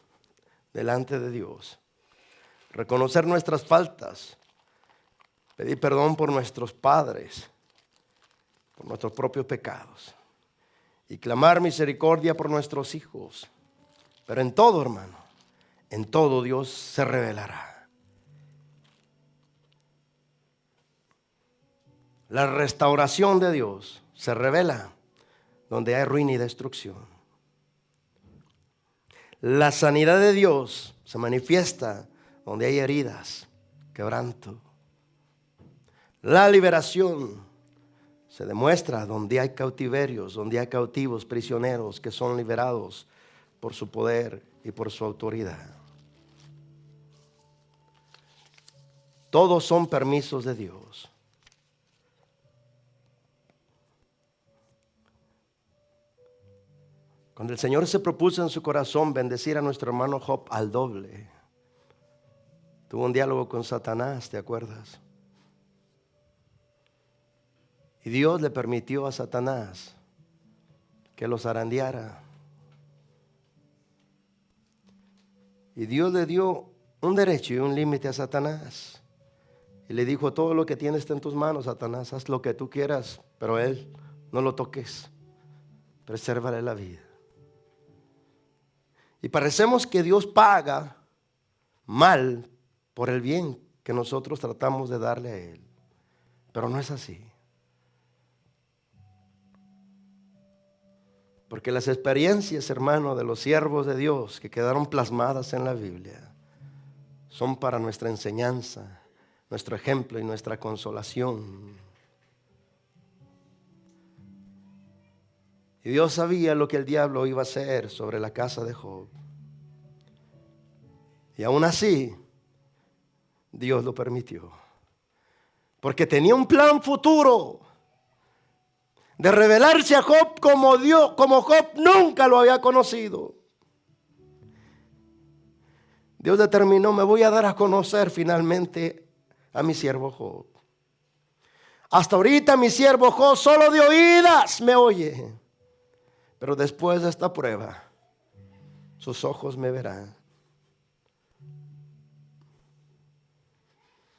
delante de Dios, reconocer nuestras faltas, pedir perdón por nuestros padres, por nuestros propios pecados, y clamar misericordia por nuestros hijos. Pero en todo, hermano, en todo Dios se revelará. La restauración de Dios se revela donde hay ruina y destrucción. La sanidad de Dios se manifiesta donde hay heridas, quebranto. La liberación se demuestra donde hay cautiverios, donde hay cautivos, prisioneros que son liberados por su poder y por su autoridad. Todos son permisos de Dios. Cuando el Señor se propuso en su corazón bendecir a nuestro hermano Job al doble, tuvo un diálogo con Satanás, ¿te acuerdas? Y Dios le permitió a Satanás que los zarandeara. Y Dios le dio un derecho y un límite a Satanás. Y le dijo: todo lo que tienes está en tus manos, Satanás, haz lo que tú quieras, pero él no lo toques, presérvale la vida. Y parecemos que Dios paga mal por el bien que nosotros tratamos de darle a Él, pero no es así. Porque las experiencias, hermano, de los siervos de Dios que quedaron plasmadas en la Biblia son para nuestra enseñanza, nuestro ejemplo y nuestra consolación. Y Dios sabía lo que el diablo iba a hacer sobre la casa de Job. Y aún así, Dios lo permitió. Porque tenía un plan futuro de revelarse a Job como Job nunca lo había conocido. Dios determinó: me voy a dar a conocer finalmente a mi siervo Job. Hasta ahorita mi siervo Job solo de oídas me oye. Pero después de esta prueba, sus ojos me verán.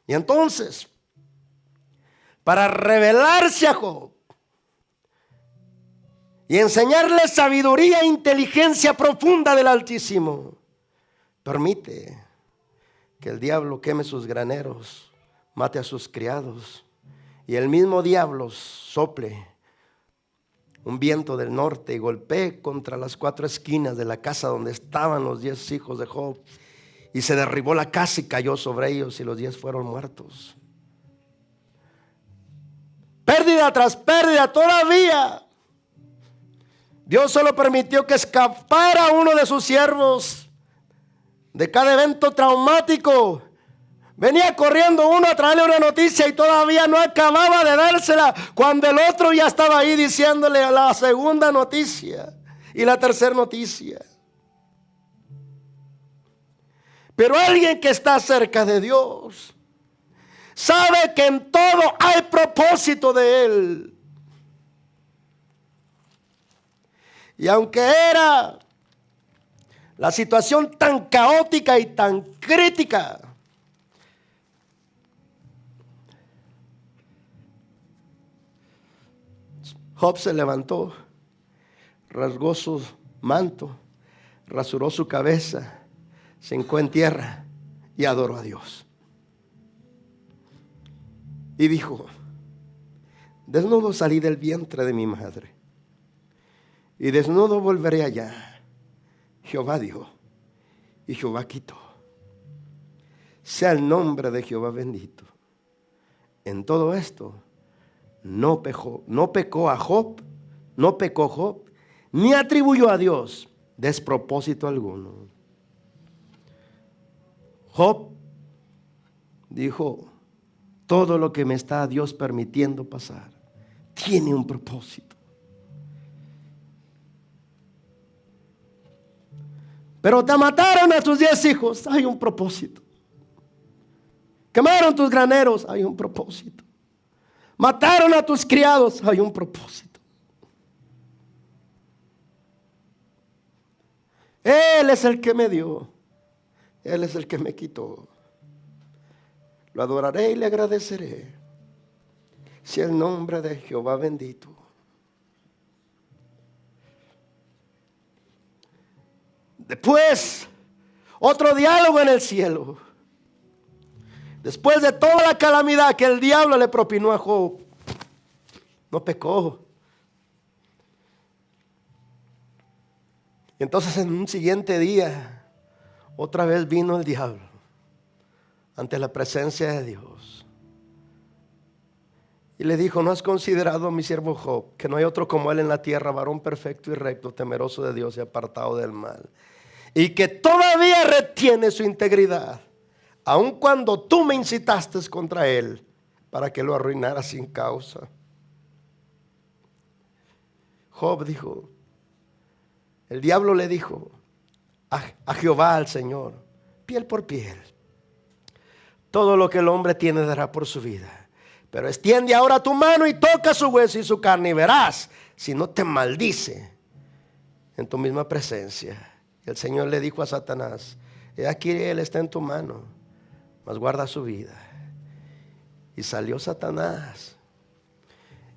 Y entonces, para revelarse a Job y enseñarle sabiduría e inteligencia profunda del Altísimo, permite que el diablo queme sus graneros, mate a sus criados, y el mismo diablo sople un viento del norte y golpeé contra las 4 esquinas de la casa donde estaban los 10 hijos de Job, y se derribó la casa y cayó sobre ellos, y los 10 fueron muertos. Pérdida tras pérdida todavía. Dios solo permitió que escapara uno de sus siervos de cada evento traumático. Venía corriendo uno a traerle una noticia y todavía no acababa de dársela, cuando el otro ya estaba ahí diciéndole la segunda noticia y la tercera noticia. Pero alguien que está cerca de Dios sabe que en todo hay propósito de Él. Y aunque era la situación tan caótica y tan crítica. Job se levantó, rasgó su manto, rasuró su cabeza, se hincó en tierra y adoró a Dios. Y dijo: desnudo salí del vientre de mi madre, y desnudo volveré allá. Jehová dio y Jehová quitó. Sea el nombre de Jehová bendito. En todo esto no pecó Job, ni atribuyó a Dios despropósito alguno. Job dijo: todo lo que me está Dios permitiendo pasar tiene un propósito. Pero te mataron a tus 10 hijos, hay un propósito. Quemaron tus graneros, hay un propósito. Mataron a tus criados, hay un propósito. Él es el que me dio, Él es el que me quitó. Lo adoraré y le agradeceré. Sea el nombre de Jehová bendito. Después, otro diálogo en el cielo. Después de toda la calamidad que el diablo le propinó a Job, no pecó. Y entonces en un siguiente día, otra vez vino el diablo ante la presencia de Dios. Y le dijo: ¿no has considerado a mi siervo Job, que no hay otro como él en la tierra, varón perfecto y recto, temeroso de Dios y apartado del mal? Y que todavía retiene su integridad, aun cuando tú me incitaste contra él para que lo arruinara sin causa. Job dijo, el diablo le dijo a Jehová, al Señor, piel por piel, todo lo que el hombre tiene dará por su vida. Pero extiende ahora tu mano y toca su hueso y su carne, y verás si no te maldice en tu misma presencia. Y el Señor le dijo a Satanás: he aquí, él está en tu mano, mas guarda su vida. Y salió Satanás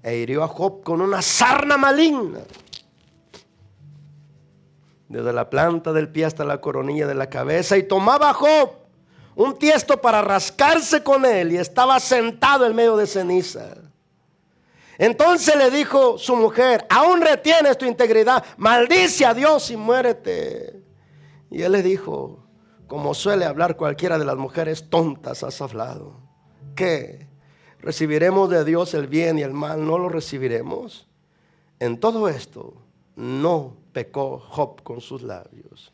e hirió a Job con una sarna maligna, desde la planta del pie hasta la coronilla de la cabeza. Y tomaba a Job un tiesto para rascarse con él, y estaba sentado en medio de ceniza. Entonces le dijo su mujer: aún retienes tu integridad, maldice a Dios y muérete. Y él le dijo, como suele hablar cualquiera de las mujeres tontas, has hablado. ¿Qué? ¿Recibiremos de Dios el bien y el mal? ¿No lo recibiremos? En todo esto no pecó Job con sus labios.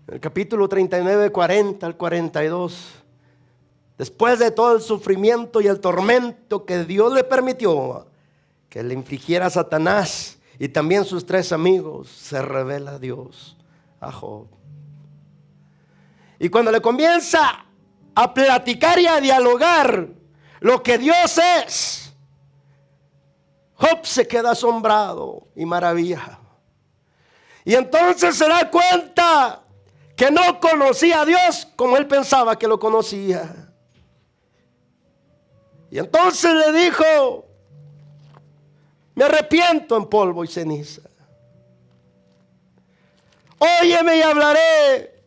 En el capítulo 39, 40 al 42, después de todo el sufrimiento y el tormento que Dios le permitió que le infligiera a Satanás y también sus 3 amigos, se revela Dios a Job. Y cuando le comienza a platicar y a dialogar lo que Dios es, Job se queda asombrado y maravillado. Y entonces se da cuenta que no conocía a Dios como él pensaba que lo conocía. Y entonces le dijo: me arrepiento en polvo y ceniza. Óyeme y hablaré.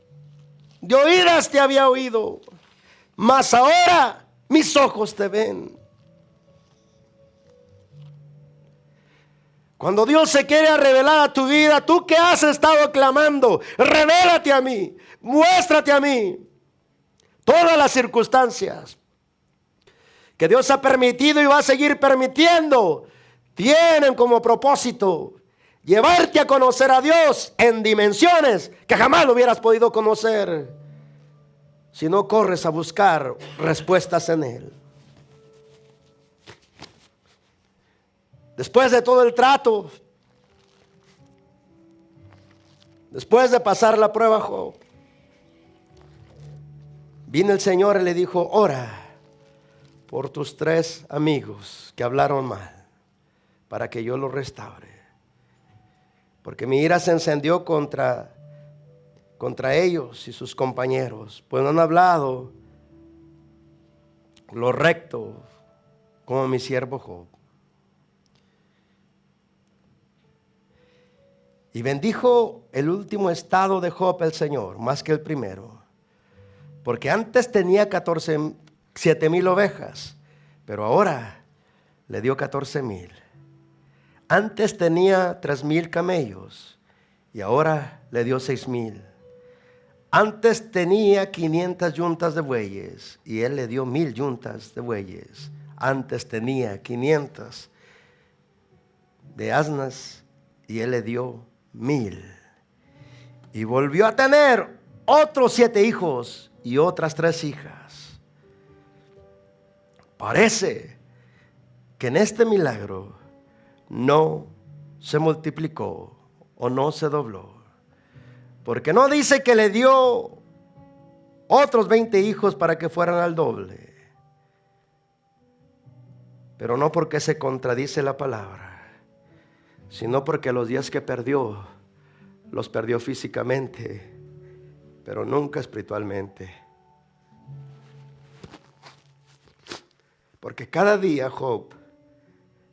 De oídas te había oído, mas ahora mis ojos te ven. Cuando Dios se quiere revelar a tu vida, tú que has estado clamando, revélate a mí, muéstrate a mí. Todas las circunstancias que Dios ha permitido y va a seguir permitiendo tienen como propósito llevarte a conocer a Dios en dimensiones que jamás lo hubieras podido conocer si no corres a buscar respuestas en Él. Después de todo el trato, después de pasar la prueba, Job, vino el Señor y le dijo: ora por tus 3 amigos que hablaron mal, para que yo los restaure. Porque mi ira se encendió contra ellos y sus compañeros, pues no han hablado lo recto como mi siervo Job. Y bendijo el último estado de Job el Señor, más que el primero. Porque antes tenía 7,000 ovejas, pero ahora le dio 14,000. Antes tenía 3,000 camellos, y ahora le dio 6,000. Antes tenía 500 yuntas de bueyes, y él le dio 1,000 yuntas de bueyes. Antes tenía 500 de asnas, y él le dio 1,000. Y volvió a tener otros 7 hijos y otras 3 hijas. Parece que en este milagro no se multiplicó o no se dobló, porque no dice que le dio otros 20 hijos para que fueran al doble, pero no porque se contradice la palabra, sino porque los días que perdió, los perdió físicamente, pero nunca espiritualmente. Porque cada día Job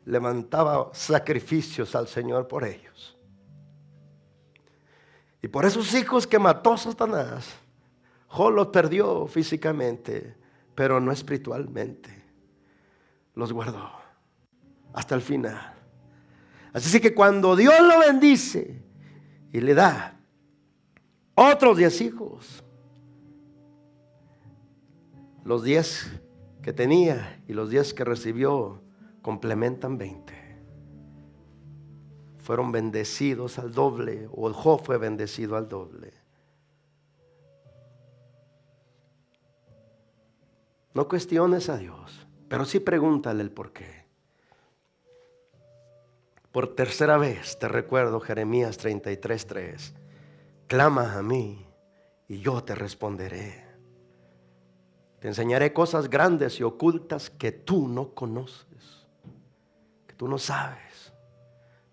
levantaba sacrificios al Señor por ellos. Y por esos hijos que mató Satanás, Job los perdió físicamente, pero no espiritualmente. Los guardó hasta el final. Así que cuando Dios lo bendice y le da otros 10 hijos, los 10 que tenía y los 10 que recibió complementan 20. Fueron bendecidos al doble, o el Job fue bendecido al doble. No cuestiones a Dios, pero sí pregúntale el por qué. Por tercera vez te recuerdo Jeremías 33:3. Clama a mí y yo te responderé. Te enseñaré cosas grandes y ocultas que tú no conoces, que tú no sabes,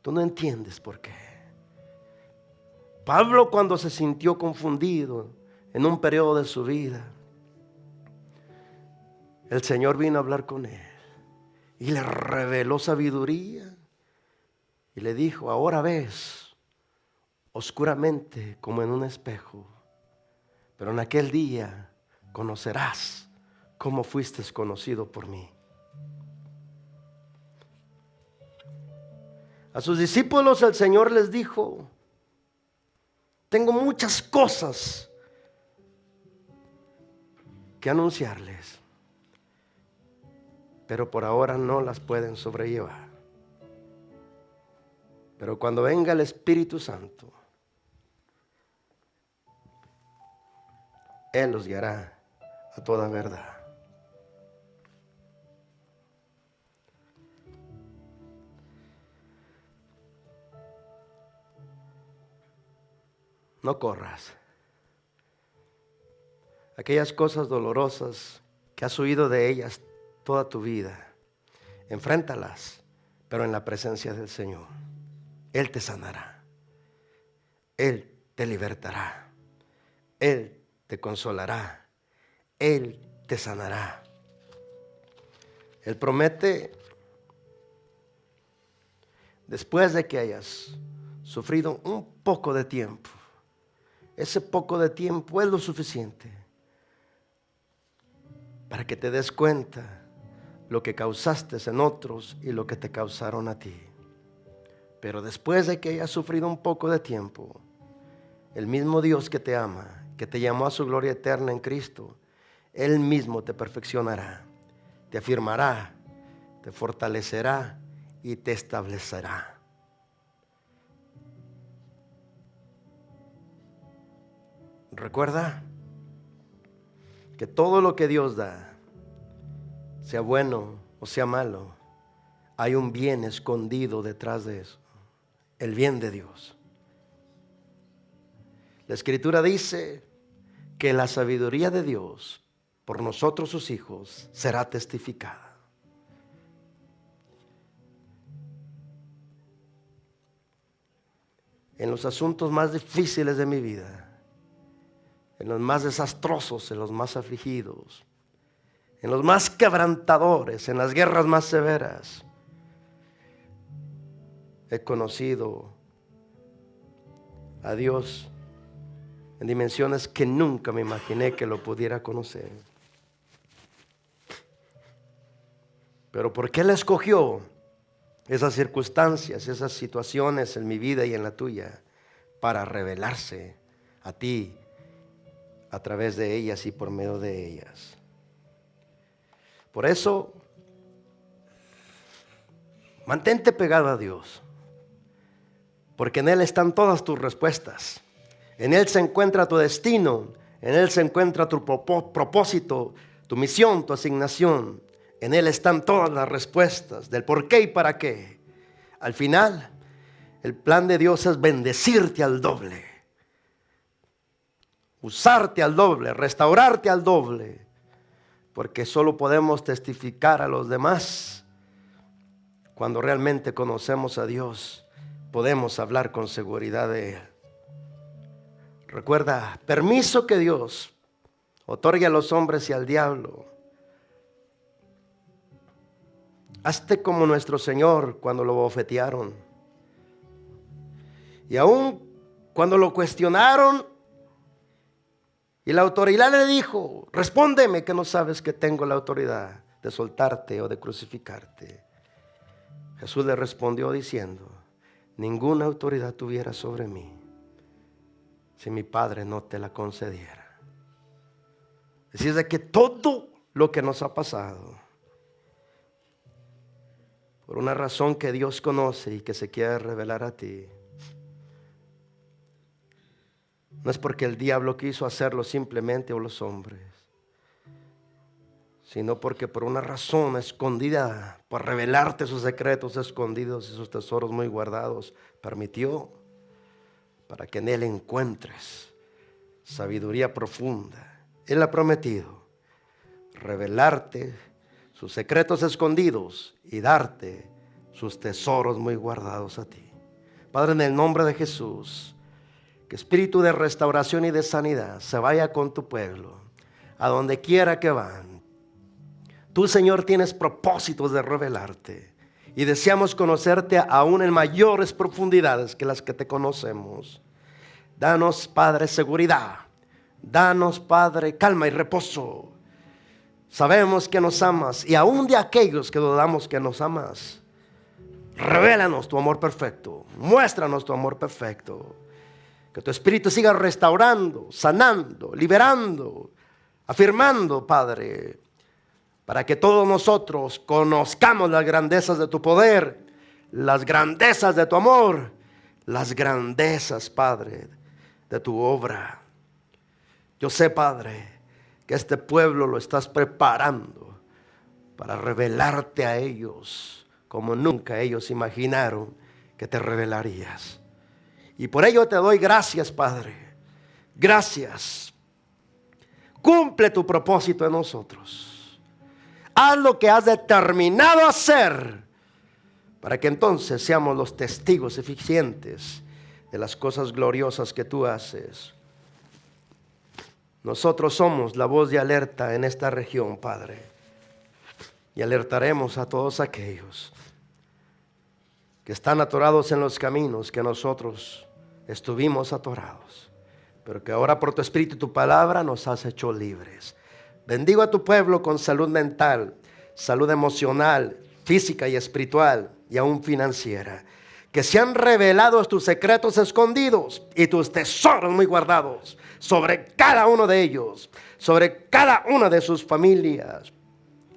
tú no entiendes por qué. Pablo, cuando se sintió confundido en un periodo de su vida, el Señor vino a hablar con él y le reveló sabiduría y le dijo: ahora ves oscuramente como en un espejo, pero en aquel día conocerás cómo fuiste conocido por mí. A sus discípulos el Señor les dijo: tengo muchas cosas que anunciarles, pero por ahora no las pueden sobrellevar. Pero cuando venga el Espíritu Santo, Él los guiará a toda verdad. No corras. Aquellas cosas dolorosas que has huido de ellas toda tu vida, enfréntalas, pero en la presencia del Señor. Él te sanará, Él te libertará, Él te consolará, Él te sanará. Él promete, después de que hayas sufrido un poco de tiempo, ese poco de tiempo es lo suficiente para que te des cuenta lo que causaste en otros y lo que te causaron a ti. Pero después de que hayas sufrido un poco de tiempo, el mismo Dios que te ama, que te llamó a su gloria eterna en Cristo, Él mismo te perfeccionará, te afirmará, te fortalecerá y te establecerá. Recuerda que todo lo que Dios da, sea bueno o sea malo, hay un bien escondido detrás de eso. El bien de Dios. La Escritura dice que la sabiduría de Dios por nosotros sus hijos, será testificada. En los asuntos más difíciles de mi vida, en los más desastrosos, en los más afligidos, en los más quebrantadores, en las guerras más severas, he conocido a Dios en dimensiones que nunca me imaginé que lo pudiera conocer. Pero ¿por qué Él escogió esas circunstancias, esas situaciones en mi vida y en la tuya? Para revelarse a ti a través de ellas y por medio de ellas. Por eso, mantente pegado a Dios, porque en Él están todas tus respuestas. En Él se encuentra tu destino, en Él se encuentra tu propósito, tu misión, tu asignación. En Él están todas las respuestas del por qué y para qué. Al final, el plan de Dios es bendecirte al doble, usarte al doble, restaurarte al doble, porque solo podemos testificar a los demás cuando realmente conocemos a Dios. Podemos hablar con seguridad de Él. Recuerda, permiso que Dios otorgue a los hombres y al diablo. Hazte como nuestro Señor cuando lo bofetearon. Y aún cuando lo cuestionaron y la autoridad le dijo: respóndeme, que no sabes que tengo la autoridad de soltarte o de crucificarte. Jesús le respondió diciendo: ninguna autoridad tuviera sobre mí si mi Padre no te la concediera. Es decir, de que todo lo que nos ha pasado, por una razón que Dios conoce y que se quiere revelar a ti, no es porque el diablo quiso hacerlo simplemente o los hombres, sino porque por una razón escondida, por revelarte sus secretos escondidos y sus tesoros muy guardados, permitió para que en Él encuentres sabiduría profunda. Él ha prometido revelarte sus secretos escondidos y darte sus tesoros muy guardados a ti. Padre, en el nombre de Jesús, que espíritu de restauración y de sanidad se vaya con tu pueblo, a donde quiera que van. Tú, Señor, tienes propósitos de revelarte y deseamos conocerte aún en mayores profundidades que las que te conocemos. Danos, Padre, seguridad. Danos, Padre, calma y reposo. Sabemos que nos amas, y aún de aquellos que dudamos que nos amas, revélanos tu amor perfecto. Muéstranos tu amor perfecto. Que tu Espíritu siga restaurando, sanando, liberando, afirmando, Padre, para que todos nosotros conozcamos las grandezas de tu poder, las grandezas de tu amor, las grandezas, Padre, de tu obra. Yo sé, Padre, que este pueblo lo estás preparando para revelarte a ellos como nunca ellos imaginaron que te revelarías. Y por ello te doy gracias, Padre. Gracias. Cumple tu propósito en nosotros. Haz lo que has determinado hacer, para que entonces seamos los testigos eficientes de las cosas gloriosas que tú haces. Nosotros somos la voz de alerta en esta región, Padre, y alertaremos a todos aquellos que están atorados en los caminos que nosotros estuvimos atorados, pero que ahora por tu Espíritu y tu palabra nos has hecho libres. Bendigo a tu pueblo con salud mental, salud emocional, física y espiritual, y aún financiera. Que sean revelados tus secretos escondidos y tus tesoros muy guardados sobre cada uno de ellos, sobre cada una de sus familias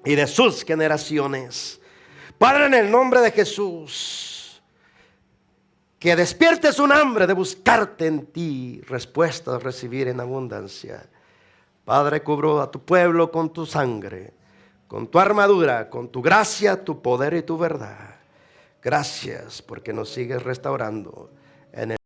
y de sus generaciones. Padre, en el nombre de Jesús, que despiertes un hambre de buscarte en ti, respuestas recibir en abundancia. Padre, cubro a tu pueblo con tu sangre, con tu armadura, con tu gracia, tu poder y tu verdad. Gracias porque nos sigues restaurando. En el